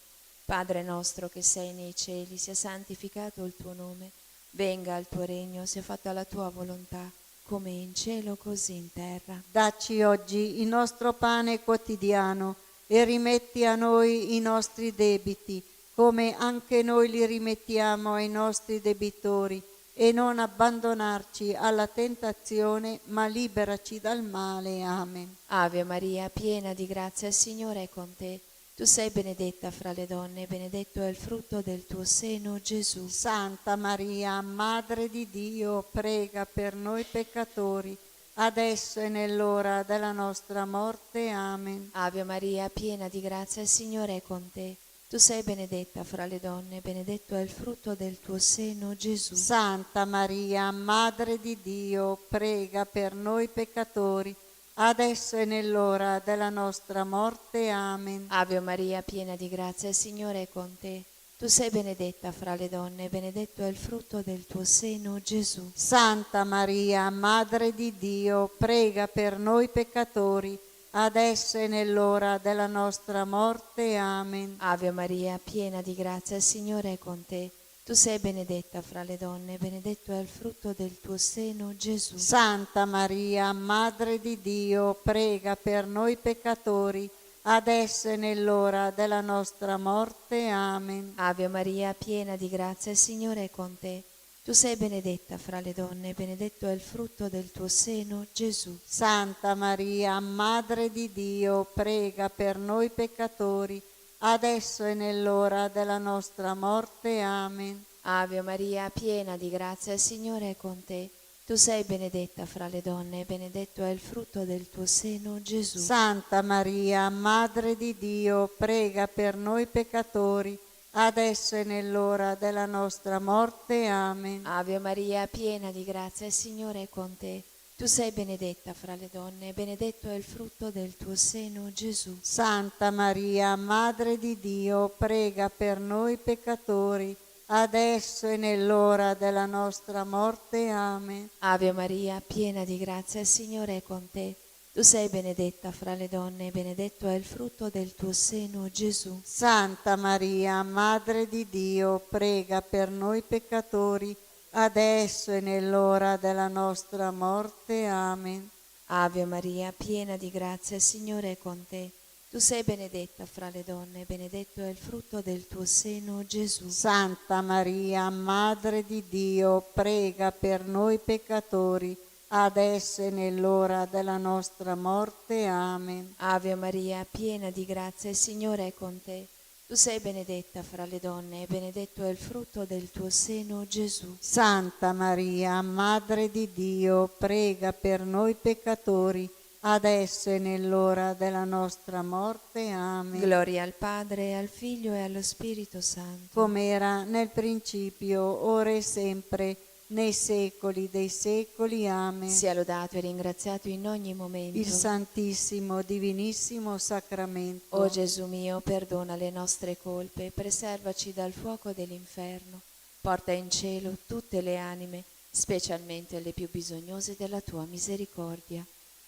Padre nostro che sei nei cieli, sia santificato il tuo nome. Venga il tuo regno, sia fatta la tua volontà, come in cielo così in terra. dacci oggi il nostro pane quotidiano e rimetti a noi i nostri debiti, come anche noi li rimettiamo ai nostri debitori, e non abbandonarci alla tentazione, ma liberaci dal male. Amen. Ave Maria, piena di grazia, il Signore è con te. Tu sei benedetta fra le donne, e benedetto è il frutto del tuo seno, Gesù. Santa Maria, Madre di Dio, prega per noi peccatori, adesso e nell'ora della nostra morte. Amen. Ave Maria, piena di grazia, il Signore è con te. Tu sei benedetta fra le donne, e benedetto è il frutto del tuo seno, Gesù. Santa Maria, Madre di Dio, prega per noi peccatori, adesso e nell'ora della nostra morte. Amen. Ave Maria, piena di grazia, il Signore è con te. Tu sei benedetta fra le donne, e benedetto è il frutto del tuo seno, Gesù. Santa Maria, Madre di Dio, prega per noi peccatori, adesso e nell'ora della nostra morte. Amen. Ave Maria, piena di grazia, il Signore è con te. Tu sei benedetta fra le donne, e benedetto è il frutto del tuo seno, Gesù. Santa Maria, Madre di Dio, prega per noi peccatori, adesso e nell'ora della nostra morte. Amen. Ave Maria, piena di grazia, il Signore è con te. Tu sei benedetta fra le donne, e benedetto è il frutto del tuo seno, Gesù. Santa Maria, Madre di Dio, prega per noi peccatori, adesso e nell'ora della nostra morte. Amen. Ave Maria, piena di grazia, il Signore è con te. Tu sei benedetta fra le donne, e benedetto è il frutto del tuo seno, Gesù. Santa Maria, Madre di Dio, prega per noi peccatori, adesso e nell'ora della nostra morte. Amen. Ave Maria, piena di grazia, il Signore è con te. Tu sei benedetta fra le donne, e benedetto è il frutto del tuo seno, Gesù. Santa Maria, Madre di Dio, prega per noi peccatori, adesso e nell'ora della nostra morte. Amen. Ave Maria, piena di grazia, il Signore è con te. Tu sei benedetta fra le donne, e benedetto è il frutto del tuo seno, Gesù. Santa Maria, Madre di Dio, prega per noi peccatori, adesso e nell'ora della nostra morte. Amen. Ave Maria, piena di grazia, il Signore è con te. Tu sei benedetta fra le donne, e benedetto è il frutto del tuo seno, Gesù. Santa Maria, Madre di Dio, prega per noi peccatori, adesso e nell'ora della nostra morte. Amen. Ave Maria, piena di grazia, il Signore è con te. Tu sei benedetta fra le donne, e benedetto è il frutto del tuo seno, Gesù. Santa Maria, Madre di Dio, prega per noi peccatori, adesso e nell'ora della nostra morte. Amen. Gloria al Padre, al Figlio e allo Spirito Santo. Come era nel principio, ora e sempre, nei secoli dei secoli. Amen. Sia lodato e ringraziato in ogni momento Il Santissimo, Divinissimo Sacramento. O Gesù mio, perdona le nostre colpe, preservaci dal fuoco dell'inferno, porta in cielo tutte le anime, specialmente le più bisognose della tua misericordia.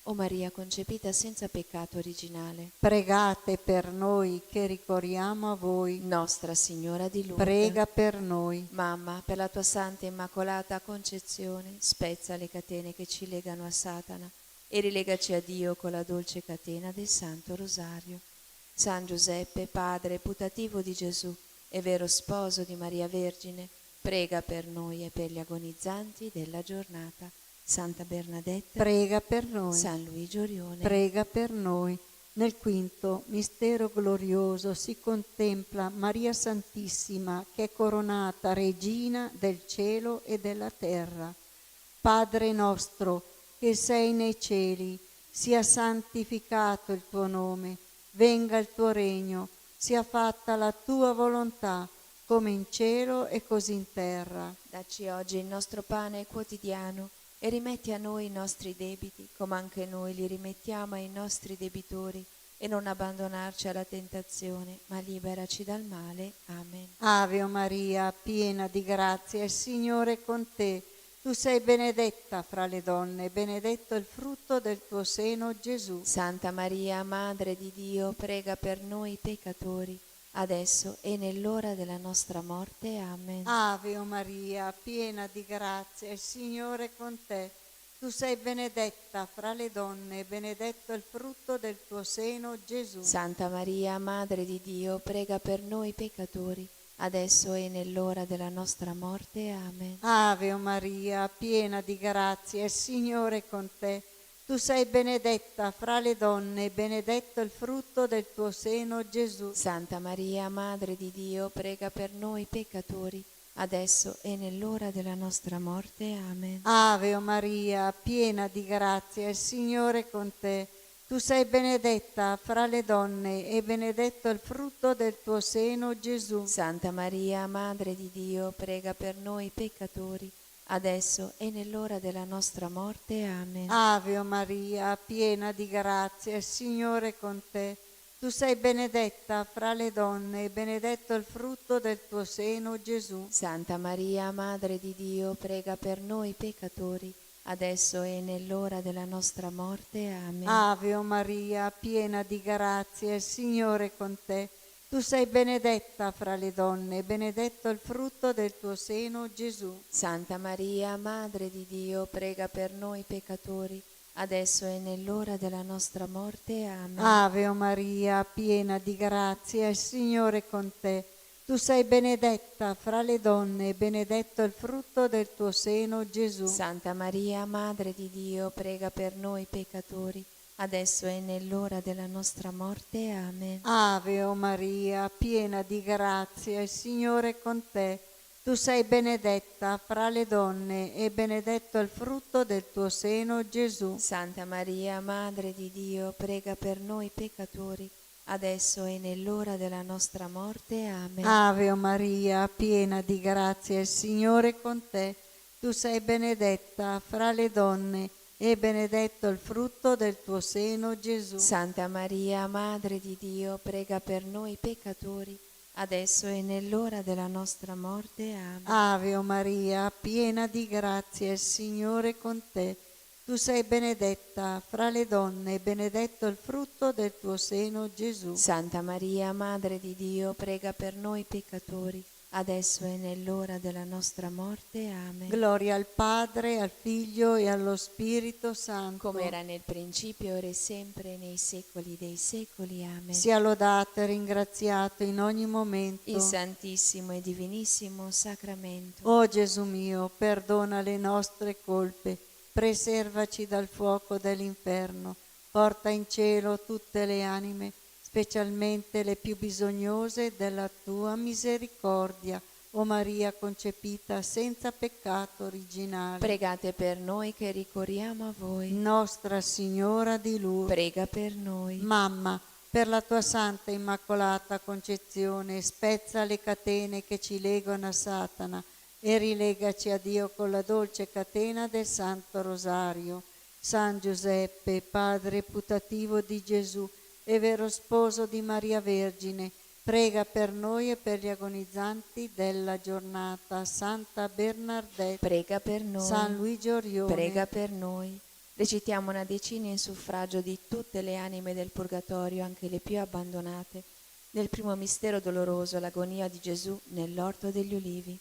O Maria concepita senza peccato originale, Pregate per noi che ricorriamo a voi. Nostra Signora di Lourdes, Prega per noi. Mamma, per la tua santa immacolata concezione, spezza le catene che ci legano a Satana e rilegaci a Dio con la dolce catena del Santo Rosario. San Giuseppe, padre putativo di Gesù e vero sposo di Maria Vergine, prega per noi e per gli agonizzanti della giornata. Santa Bernadetta, Prega per noi. San Luigi Orione, Prega per noi. Nel quinto mistero glorioso si contempla Maria Santissima che è coronata Regina del cielo e della terra. Padre nostro che sei nei cieli, sia santificato il tuo nome, venga il tuo regno, sia fatta la tua volontà, come in cielo e così in terra. dacci oggi il nostro pane quotidiano e rimetti a noi i nostri debiti, come anche noi li rimettiamo ai nostri debitori, e non abbandonarci alla tentazione, ma liberaci dal male. Amen. Ave Maria, piena di grazia, il Signore è con te. Tu sei benedetta fra le donne, benedetto il frutto del tuo seno, Gesù. Santa Maria, Madre di Dio, prega per noi peccatori, adesso e nell'ora della nostra morte. Amen. Ave Maria, piena di grazia, il Signore è con te. Tu sei benedetta fra le donne, benedetto il frutto del tuo seno, Gesù. Santa Maria, Madre di Dio, prega per noi peccatori, adesso e nell'ora della nostra morte. Amen. Ave Maria, piena di grazia, il Signore è con te. Tu sei benedetta fra le donne, benedetto il frutto del tuo seno, Gesù. Santa Maria, Madre di Dio, prega per noi peccatori, adesso e nell'ora della nostra morte. Amen. Ave Maria, piena di grazia, il Signore è con te. Tu sei benedetta fra le donne e benedetto il frutto del tuo seno, Gesù. Santa Maria, Madre di Dio, prega per noi peccatori, adesso e nell'ora della nostra morte. Amen. Ave Maria, piena di grazia, il Signore è con te. Tu sei benedetta fra le donne e benedetto il frutto del tuo seno, Gesù. Santa Maria, Madre di Dio, prega per noi peccatori, adesso e nell'ora della nostra morte. Amen. Ave Maria, piena di grazia, il Signore è con te. Tu sei benedetta fra le donne e benedetto il frutto del tuo seno, Gesù. Santa Maria, Madre di Dio, prega per noi peccatori, adesso e nell'ora della nostra morte. Amen. Ave Maria, piena di grazia, il Signore è con te. Tu sei benedetta fra le donne e benedetto il frutto del tuo seno, Gesù. Santa Maria, Madre di Dio, prega per noi peccatori, adesso e nell'ora della nostra morte. Amen. Ave Maria, piena di grazia, il Signore è con te. Tu sei benedetta fra le donne e benedetto il frutto del tuo seno, Gesù. Santa Maria, Madre di Dio, prega per noi peccatori, adesso e nell'ora della nostra morte. Amen. Ave Maria, piena di grazia, il Signore è con te. Tu sei benedetta fra le donne e benedetto il frutto del tuo seno, Gesù. Santa Maria, Madre di Dio, prega per noi peccatori, adesso e nell'ora della nostra morte. Amen. Ave Maria, piena di grazia, il Signore è con te. Tu sei benedetta fra le donne e benedetto il frutto del tuo seno, Gesù. Santa Maria, Madre di Dio, prega per noi peccatori, adesso e nell'ora della nostra morte. Amen. Gloria al Padre, al Figlio e allo Spirito Santo. Come era nel principio, ora e sempre, nei secoli dei secoli. Amen. Sia lodato e ringraziato in ogni momento Il Santissimo e Divinissimo Sacramento. O Gesù mio, perdona le nostre colpe, preservaci dal fuoco dell'inferno, porta in cielo tutte le anime, specialmente le più bisognose della tua misericordia. O Maria concepita senza peccato originale. Pregate per noi che ricorriamo a voi. Nostra Signora di Lourdes, Prega per noi. Mamma, per la tua santa immacolata concezione, spezza le catene che ci legano a Satana e rilegaci a Dio con la dolce catena del Santo Rosario. San Giuseppe, padre putativo di Gesù e vero sposo di Maria Vergine, prega per noi e per gli agonizzanti della giornata. Santa Bernardetta, Prega per noi. San Luigi Orione, Prega per noi. Recitiamo una decina in suffragio di tutte le anime del purgatorio, anche le più abbandonate, nel primo mistero doloroso, l'agonia di Gesù nell'orto degli ulivi.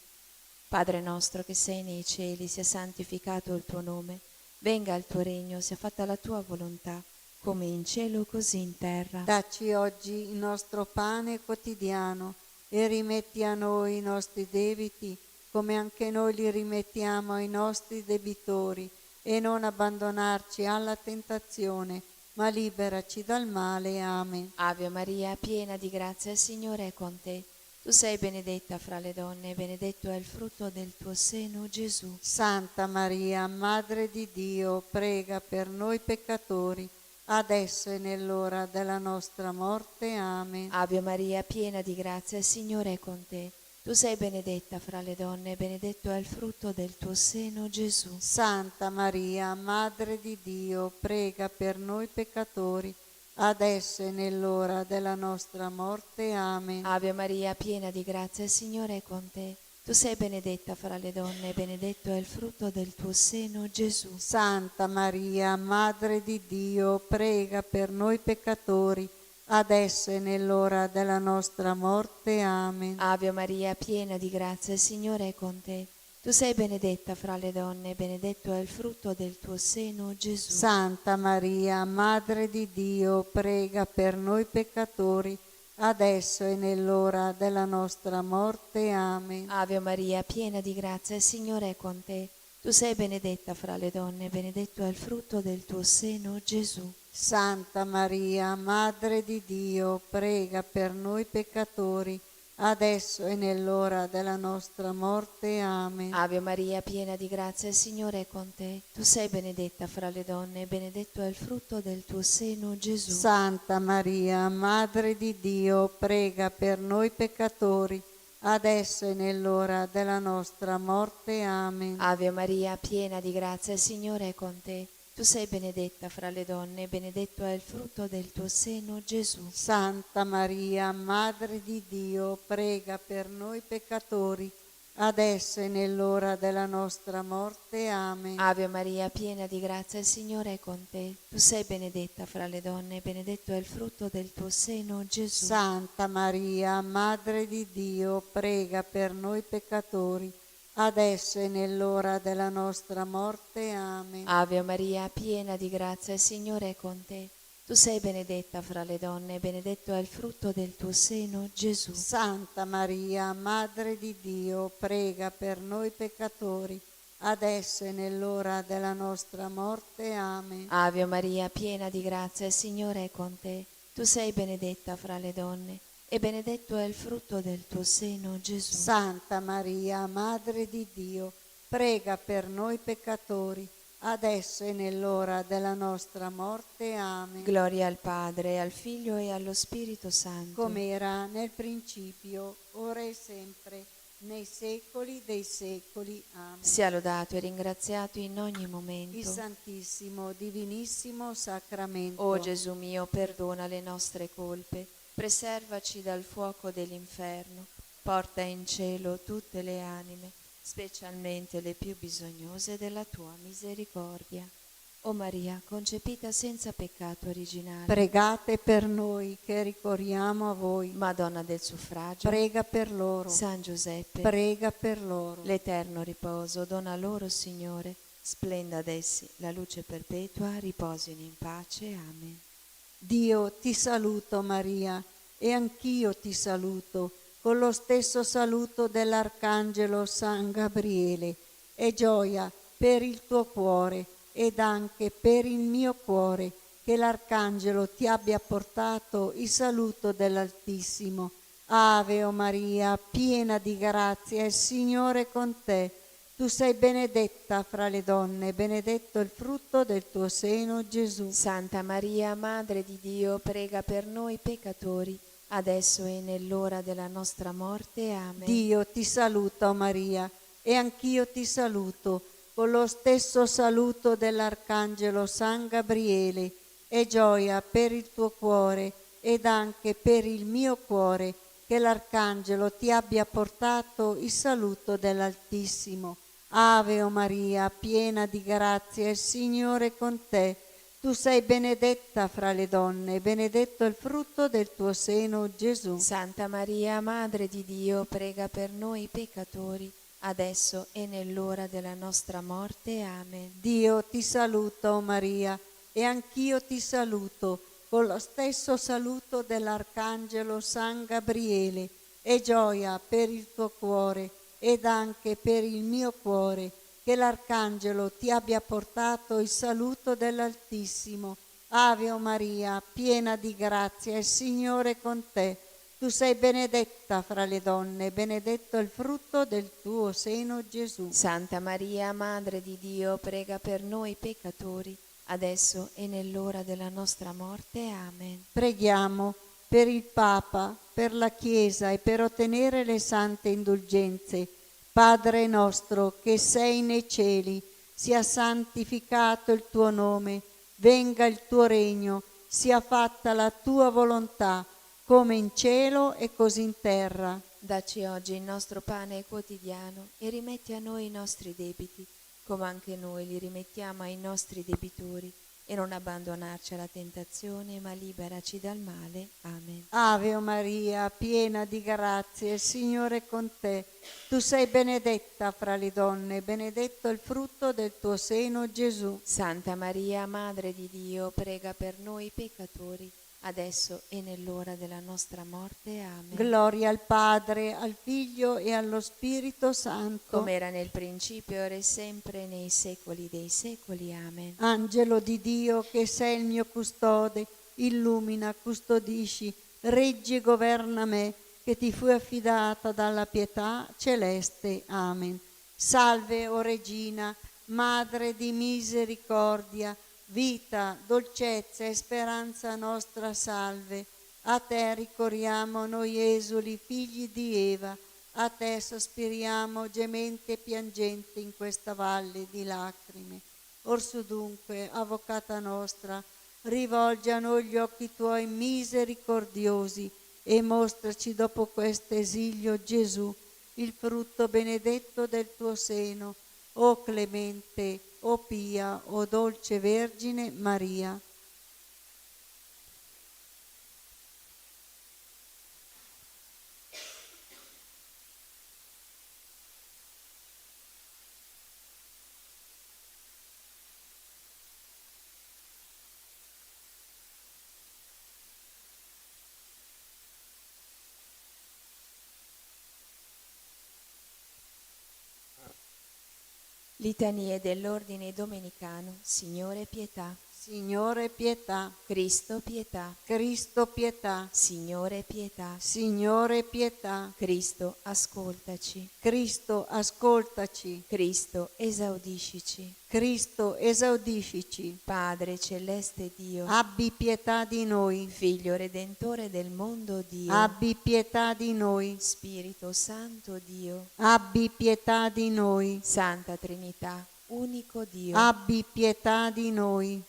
Padre nostro che sei nei cieli, sia santificato il tuo nome, venga il tuo regno, sia fatta la tua volontà, come in cielo così in terra. dacci oggi il nostro pane quotidiano e rimetti a noi i nostri debiti, come anche noi li rimettiamo ai nostri debitori, e non abbandonarci alla tentazione, ma liberaci dal male. Amen. Ave Maria, piena di grazia, il Signore è con te. Tu sei benedetta fra le donne, e benedetto è il frutto del tuo seno, Gesù. Santa Maria, Madre di Dio, prega per noi peccatori, adesso e nell'ora della nostra morte. Amen. Ave Maria, piena di grazia, il Signore è con te. Tu sei benedetta fra le donne, e benedetto è il frutto del tuo seno, Gesù. Santa Maria, Madre di Dio, prega per noi peccatori, adesso e nell'ora della nostra morte. Amen. Ave Maria, piena di grazia, il Signore è con te. Tu sei benedetta fra le donne, e benedetto è il frutto del tuo seno, Gesù. Santa Maria, Madre di Dio, prega per noi peccatori, adesso e nell'ora della nostra morte. Amen. Ave Maria, piena di grazia, il Signore è con te. Tu sei benedetta fra le donne, e benedetto è il frutto del tuo seno, Gesù. Santa Maria, Madre di Dio, prega per noi peccatori, adesso e nell'ora della nostra morte. Amen. Ave Maria, piena di grazia, il Signore è con te. Tu sei benedetta fra le donne, e benedetto è il frutto del tuo seno, Gesù. Santa Maria, Madre di Dio, prega per noi peccatori, adesso e nell'ora della nostra morte. Amen. Ave Maria, piena di grazia, il Signore è con te. Tu sei benedetta fra le donne, e benedetto è il frutto del tuo seno, Gesù. Santa Maria, Madre di Dio, prega per noi peccatori, adesso e nell'ora della nostra morte. Amen. Ave Maria, piena di grazia, il Signore è con te. Tu sei benedetta fra le donne, e benedetto è il frutto del tuo seno, Gesù. Santa Maria, Madre di Dio, prega per noi peccatori, adesso e nell'ora della nostra morte. Amen. Ave Maria, piena di grazia, il Signore è con te. Tu sei benedetta fra le donne, e benedetto è il frutto del tuo seno, Gesù. Santa Maria, Madre di Dio, prega per noi peccatori, adesso e nell'ora della nostra morte. Amen. Ave Maria, piena di grazia, il Signore è con te. Tu sei benedetta fra le donne, e benedetto è il frutto del tuo seno, Gesù. Santa Maria, Madre di Dio, prega per noi peccatori, adesso e nell'ora della nostra morte. Amen. Ave Maria, piena di grazia, il Signore è con te. Tu sei benedetta fra le donne, e benedetto è il frutto del tuo seno, Gesù. Santa Maria, Madre di Dio, prega per noi peccatori, adesso e nell'ora della nostra morte. Amen. Gloria al Padre, al Figlio e allo Spirito Santo. Come era nel principio, ora e sempre, nei secoli dei secoli. Amen. Sia lodato e ringraziato in ogni momento. Il Santissimo, Divinissimo Sacramento. O Gesù mio, perdona le nostre colpe, preservaci dal fuoco dell'inferno, porta in cielo tutte le anime, specialmente le più bisognose della tua misericordia. O Maria, concepita senza peccato originale, Pregate per noi che ricorriamo a voi. Madonna del suffragio, Prega per loro. San Giuseppe, Prega per loro. l'eterno riposo dona loro, Signore, splenda ad essi la luce perpetua, riposino in pace. Amen. Dio, ti saluto Maria, e anch'io ti saluto con lo stesso saluto dell'Arcangelo San Gabriele. È gioia per il tuo cuore ed anche per il mio cuore che l'Arcangelo ti abbia portato il saluto dell'Altissimo. Ave o Maria, piena di grazia, il Signore è con te. Tu sei benedetta fra le donne, benedetto il frutto del tuo seno, Gesù. Santa Maria, Madre di Dio, prega per noi peccatori, adesso e nell'ora della nostra morte. Amen. Dio ti saluta, o Maria, e anch'io ti saluto con lo stesso saluto dell'Arcangelo San Gabriele. È gioia per il tuo cuore ed anche per il mio cuore che l'Arcangelo ti abbia portato il saluto dell'Altissimo. Ave o Maria, piena di grazia, il Signore è con te. Tu sei benedetta fra le donne, benedetto il frutto del tuo seno, Gesù. Santa Maria, Madre di Dio, prega per noi peccatori, adesso e nell'ora della nostra morte. Amen. Dio ti saluta, o Maria, e anch'io ti saluto con lo stesso saluto dell'Arcangelo San Gabriele. È gioia per il tuo cuore ed anche per il mio cuore che l'Arcangelo ti abbia portato il saluto dell'Altissimo. Ave o Maria, piena di grazia, il Signore è con te. Tu sei benedetta fra le donne, benedetto il frutto del tuo seno, Gesù. Santa Maria, Madre di Dio, prega per noi peccatori, adesso e nell'ora della nostra morte. Amen. Preghiamo per il Papa, per la Chiesa e per ottenere le sante indulgenze. Padre nostro che sei nei cieli, sia santificato il tuo nome, venga il tuo regno, sia fatta la tua volontà, come in cielo e così in terra. Dacci oggi il nostro pane quotidiano e rimetti a noi i nostri debiti, come anche noi li rimettiamo ai nostri debitori, e non abbandonarci alla tentazione, ma liberaci dal male. Amen. Ave o Maria, piena di grazia, il Signore è con te. Tu sei benedetta fra le donne, benedetto il frutto del tuo seno, Gesù. Santa Maria, Madre di Dio, prega per noi peccatori, adesso e nell'ora della nostra morte. Amen. Gloria al Padre, al Figlio e allo Spirito Santo. Come era nel principio, ora e sempre, nei secoli dei secoli. Amen. Angelo di Dio, che sei il mio custode, illumina, custodisci, reggi e governa me, che ti fui affidata dalla pietà celeste. Amen. Salve, o Regina, Madre di misericordia, vita, dolcezza e speranza nostra, salve. A te ricorriamo noi esuli, figli di Eva, A te sospiriamo, gementi e piangenti in questa valle di lacrime. Orsù dunque, avvocata nostra, rivolgi a noi gli occhi tuoi misericordiosi e mostraci dopo questo esilio Gesù, il frutto benedetto del tuo seno, o clemente, o pia, o dolce Vergine Maria. Litanie dell'Ordine Domenicano. Signore pietà. Signore pietà. Cristo pietà. Cristo pietà. Signore pietà. Signore pietà. Cristo ascoltaci. Cristo ascoltaci. Cristo esaudiscici. Cristo esaudiscici. Padre celeste Dio. Abbi pietà di noi. Figlio redentore del mondo Dio. Abbi pietà di noi. Spirito Santo Dio. Abbi pietà di noi. Santa Trinità, unico Dio. Abbi pietà di noi.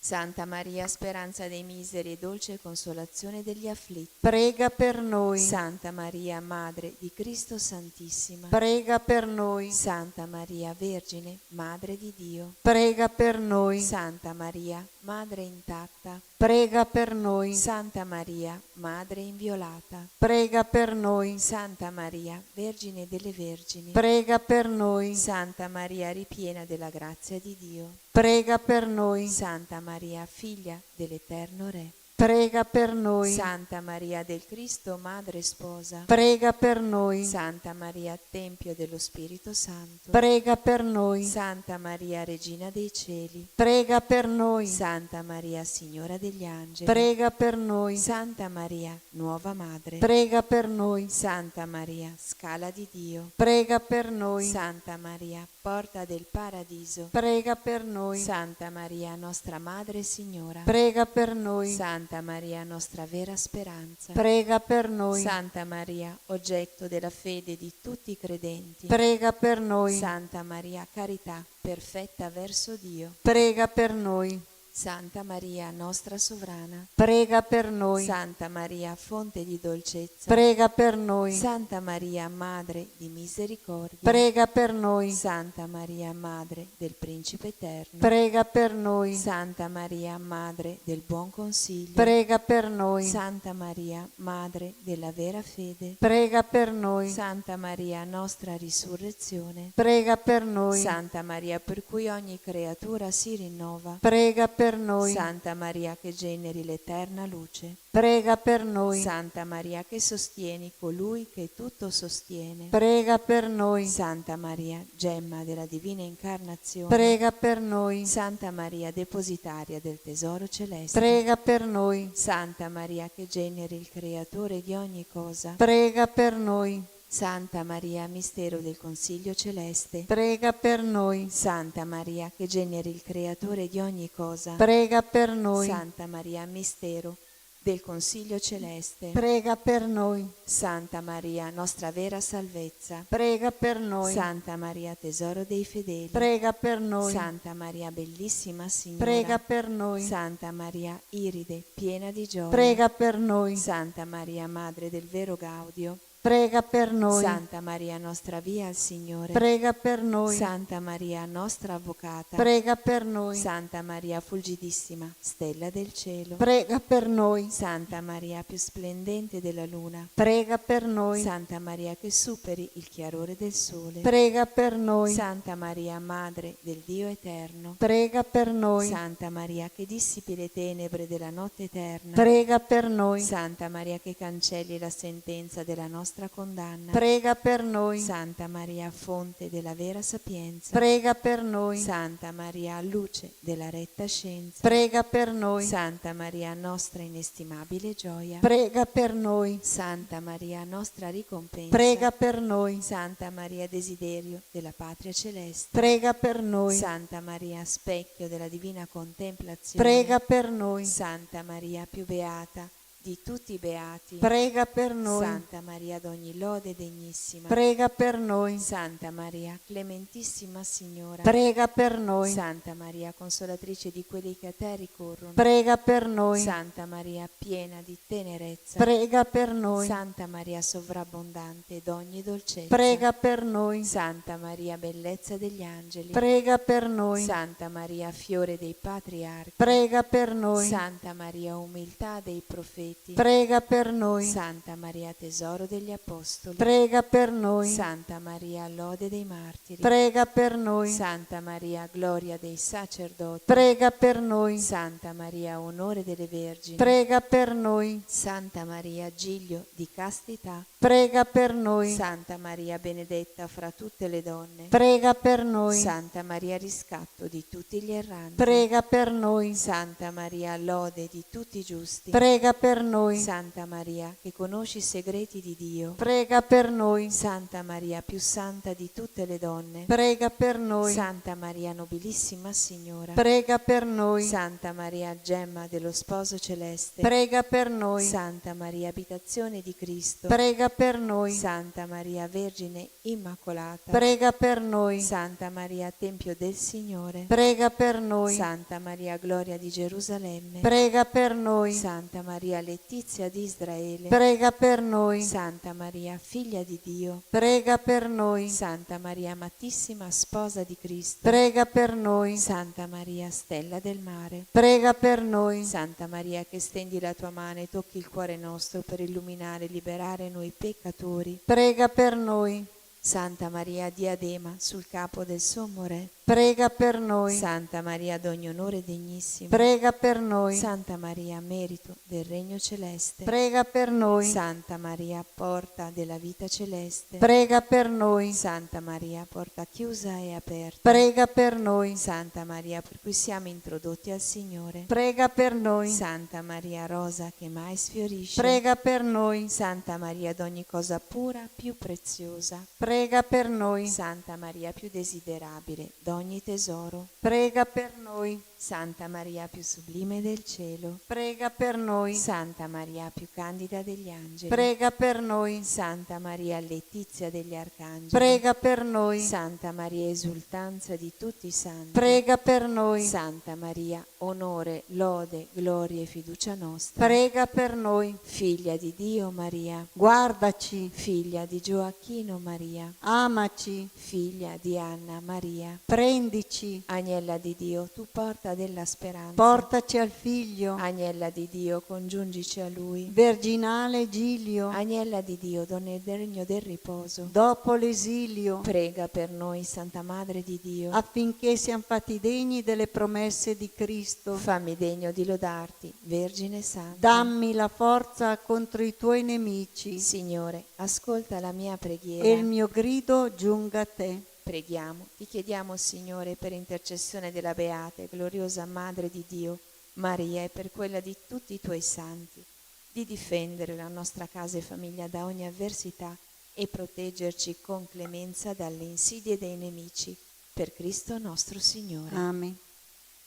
Santa Maria, speranza dei miseri e dolce consolazione degli afflitti. Prega per noi. Santa Maria, Madre di Cristo Santissima. Prega per noi. Santa Maria, Vergine, Madre di Dio. Prega per noi. Santa Maria, Madre intatta. Prega per noi. Santa Maria, Madre inviolata. Prega per noi. Santa Maria, Vergine delle Vergini. Prega per noi. Santa Maria, ripiena della grazia di Dio. Prega per noi. Santa Maria, figlia dell'Eterno Re. Prega per noi. Santa Maria del Cristo, Madre Sposa. Prega per noi. Santa Maria, Tempio dello Spirito Santo. Prega per noi. Santa Maria, Regina dei Cieli. Prega per noi. Santa Maria, Signora degli Angeli. Prega per noi. Santa Maria, Nuova Madre. Prega per noi. Santa Maria, Scala di Dio. Prega per noi. Santa Maria, Porta del Paradiso. Prega per noi. Santa Maria, nostra Madre e Signora. Prega per noi. Santa Maria, nostra vera speranza. Prega per noi. Santa Maria, oggetto della fede di tutti i credenti. Prega per noi. Santa Maria, carità perfetta verso Dio. Prega per noi. Santa Maria, nostra sovrana. Prega per noi. Santa Maria, fonte di dolcezza. Prega per noi. Santa Maria, Madre di misericordia. Prega per noi. Santa Maria, Madre del Principe Eterno. Prega per noi. Santa Maria, Madre del Buon Consiglio. Prega per noi. Santa Maria, Madre della vera fede. Prega per noi. Santa Maria, nostra risurrezione. Prega per noi. Santa Maria, per cui ogni creatura si rinnova. Prega per noi. Santa Maria, che generi l'eterna luce. Prega per noi. Santa Maria, che sostieni colui che tutto sostiene. Prega per noi. Santa Maria, gemma della divina incarnazione. Prega per noi. Santa Maria, depositaria del tesoro celeste. Prega per noi. Santa Maria, che generi il creatore di ogni cosa. Prega per noi. Santa Maria, mistero del Consiglio celeste. Prega per noi. Santa Maria, che generi il creatore di ogni cosa. Prega per noi. Santa Maria, mistero del Consiglio celeste. Prega per noi. Santa Maria, nostra vera salvezza. Prega per noi. Santa Maria, tesoro dei fedeli. Prega per noi. Santa Maria, bellissima Signora. Prega per noi. Santa Maria, iride, piena di gioia. Prega per noi. Santa Maria, madre del vero Gaudio. Prega per noi. Santa Maria, nostra via al Signore. Prega per noi. Santa Maria, nostra avvocata. Prega per noi. Santa Maria, fulgidissima, stella del cielo. Prega per noi. Santa Maria, più splendente della luna. Prega per noi. Santa Maria, che superi il chiarore del sole. Prega per noi. Santa Maria, madre del Dio eterno. Prega per noi. Santa Maria, che dissipi le tenebre della notte eterna. Prega per noi. Santa Maria, che cancelli la sentenza della nostra condanna. Prega per noi. Santa Maria, fonte della vera sapienza. Prega per noi. Santa Maria, luce della retta scienza. Prega per noi. Santa Maria, nostra inestimabile gioia. Prega per noi. Santa Maria, nostra ricompensa. Prega per noi. Santa Maria, desiderio della patria celeste. Prega per noi. Santa Maria, specchio della divina contemplazione. Prega per noi. Santa Maria, più beata di tutti i beati, prega per noi. Santa Maria d'ogni lode degnissima, Prega per noi. Santa Maria, clementissima Signora, Prega per noi. Santa Maria, consolatrice di quelli che a te ricorrono, Prega per noi. Santa Maria, piena di tenerezza, Prega per noi. Santa Maria, sovrabbondante d'ogni dolcezza, Prega per noi. Santa Maria, bellezza degli angeli, Prega per noi. Santa Maria, fiore dei patriarchi, Prega per noi. Santa Maria, umiltà dei profeti, Prega per noi. Santa Maria, tesoro degli apostoli, Prega per noi. Santa Maria, lode dei martiri, Prega per noi. Santa Maria, gloria dei sacerdoti, Prega per noi. Santa Maria, onore delle vergini, Prega per noi. Santa Maria, giglio di castità, Prega per noi. Santa Maria, benedetta fra tutte le donne, Prega per noi. Santa Maria, riscatto di tutti gli erranti, Prega per noi. Santa Maria, lode di tutti i giusti, Prega per noi. Santa Maria, che conosci i segreti di Dio, Prega per noi. Santa Maria, più santa di tutte le donne, Prega per noi. Santa Maria, nobilissima Signora, Prega per noi. Santa Maria, gemma dello Sposo celeste, Prega per noi. Santa Maria, abitazione di Cristo, Prega per noi. Santa Maria, Vergine Immacolata, Prega per noi. Santa Maria, Tempio del Signore, Prega per noi. Santa Maria, gloria di Gerusalemme, Prega per noi. Santa Maria, letizia di Israele, Prega per noi. Santa Maria, figlia di Dio, Prega per noi. Santa Maria, amatissima sposa di Cristo, Prega per noi. Santa Maria, stella del mare, Prega per noi. Santa Maria, che stendi la tua mano e tocchi il cuore nostro per illuminare e liberare noi peccatori, Prega per noi. Santa Maria, diadema sul capo del sommo Re, Prega per noi. Santa Maria, d'ogni onore degnissima, Prega per noi. Santa Maria, merito del regno celeste, Prega per noi. Santa Maria, porta della vita celeste, Prega per noi. Santa Maria, porta chiusa e aperta, Prega per noi. Santa Maria, per cui siamo introdotti al Signore, Prega per noi. Santa Maria, rosa che mai sfiorisce, Prega per noi. Santa Maria, d'ogni cosa pura più preziosa, Prega per noi. Santa Maria, più desiderabile d'ogni tesoro, Prega per noi. Santa Maria, più sublime del cielo, Prega per noi. Santa Maria, più candida degli angeli, Prega per noi. Santa Maria, letizia degli arcangeli, Prega per noi. Santa Maria, esultanza di tutti i santi, Prega per noi. Santa Maria, onore, lode, gloria e fiducia nostra, Prega per noi. figlia di Dio Maria, Guardaci. figlia di Gioacchino Maria, Amaci. figlia di Anna Maria, Prendici. agnella di Dio, tu porta della speranza, Portaci al Figlio. agnella di Dio, congiungici a Lui, Verginale Giglio. agnella di Dio, donna del regno del riposo, Dopo l'esilio. prega per noi, Santa Madre di Dio, Affinché siamo fatti degni delle promesse di Cristo. fammi degno di lodarti, Vergine Santa. Dammi la forza contro i tuoi nemici. Signore, ascolta la mia preghiera. E il mio grido giunga a te. Preghiamo, ti chiediamo, Signore, per intercessione della beata e gloriosa Madre di Dio, Maria, e per quella di tutti i tuoi santi, di difendere la nostra casa e famiglia da ogni avversità e proteggerci con clemenza dalle insidie dei nemici, per Cristo nostro Signore. Amen.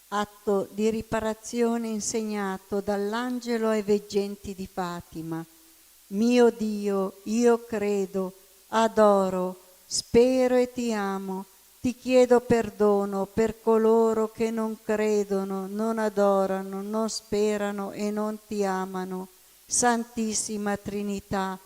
Atto di riparazione insegnato dall'angelo ai veggenti di Fatima. Mio Dio, io credo, adoro, spero e ti amo. Ti chiedo perdono per coloro che non credono, non adorano, non sperano e non ti amano. Santissima Trinità,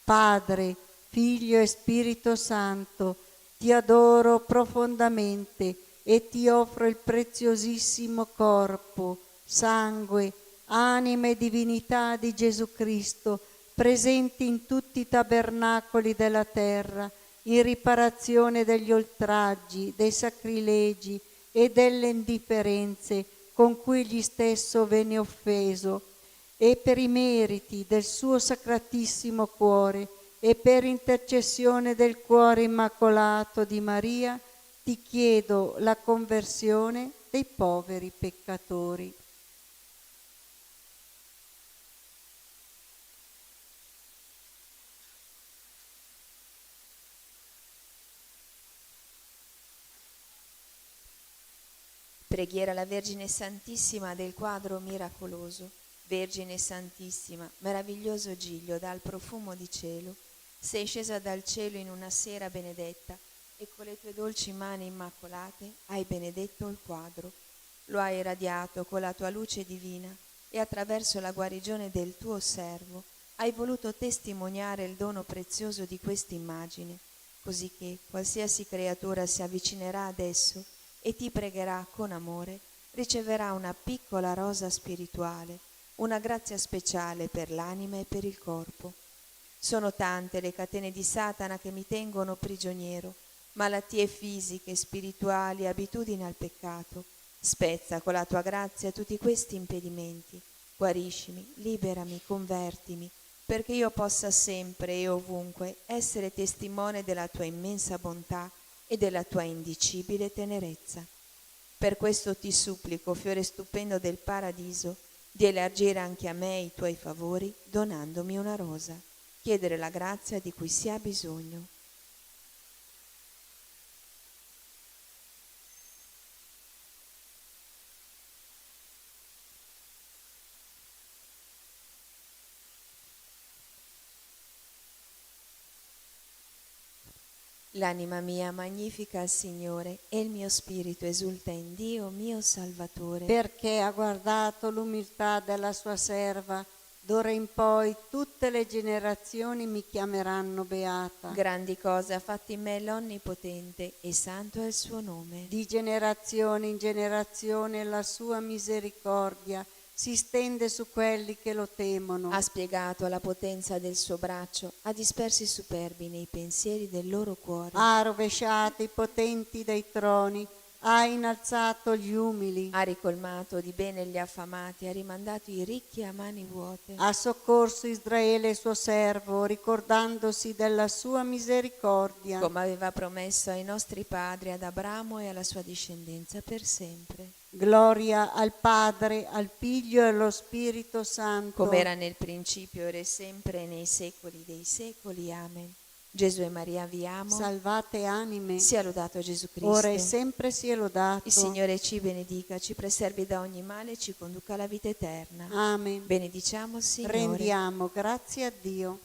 Padre, Figlio e Spirito Santo, ti adoro profondamente e ti offro il preziosissimo corpo, sangue, anima e divinità di Gesù Cristo, presenti in tutti i tabernacoli della terra, in riparazione degli oltraggi, dei sacrilegi e delle indifferenze con cui egli stesso venne offeso, e per i meriti del suo sacratissimo cuore e per intercessione del cuore immacolato di Maria, ti chiedo la conversione dei poveri peccatori. Preghiera alla Vergine Santissima del quadro miracoloso. Vergine Santissima, meraviglioso Giglio dal profumo di cielo, sei scesa dal cielo in una sera benedetta e con le tue dolci mani immacolate hai benedetto il quadro, lo hai irradiato con la tua luce divina e attraverso la guarigione del tuo servo hai voluto testimoniare il dono prezioso di questa immagine, così che qualsiasi creatura si avvicinerà ad esso e ti pregherà con amore, riceverà una piccola rosa spirituale, una grazia speciale per l'anima e per il corpo. Sono tante le catene di Satana che mi tengono prigioniero, malattie fisiche, spirituali, abitudini al peccato. Spezza con la tua grazia tutti questi impedimenti, guariscimi, liberami, convertimi, perché io possa sempre e ovunque essere testimone della tua immensa bontà e della tua indicibile tenerezza. Per questo ti supplico, fiore stupendo del paradiso, di elargire anche a me i tuoi favori donandomi una rosa, chiedere la grazia di cui si ha bisogno. L'anima mia magnifica il Signore e il mio spirito esulta in Dio mio Salvatore. Perché ha guardato l'umiltà della sua serva, d'ora in poi tutte le generazioni mi chiameranno beata. Grandi cose ha fatto in me l'Onnipotente e santo è il suo nome. Di generazione in generazione la sua misericordia si stende su quelli che lo temono. Ha spiegato la potenza del suo braccio, ha disperso i superbi nei pensieri del loro cuore. Ha rovesciato i potenti dai troni, ha innalzato gli umili. Ha ricolmato di bene gli affamati, ha rimandato i ricchi a mani vuote. Ha soccorso Israele suo servo, ricordandosi della sua misericordia. Come aveva promesso ai nostri padri, ad Abramo e alla sua discendenza per sempre. Gloria al Padre, al Figlio e allo Spirito Santo. Come era nel principio, ora e sempre, e nei secoli dei secoli. Amen. Gesù e Maria vi amo. Salvate anime. Sia lodato Gesù Cristo. Ora e sempre sia lodato. Il Signore ci benedica, ci preservi da ogni male e ci conduca alla vita eterna. Amen. Benediciamo il Signore. Rendiamo grazie a Dio.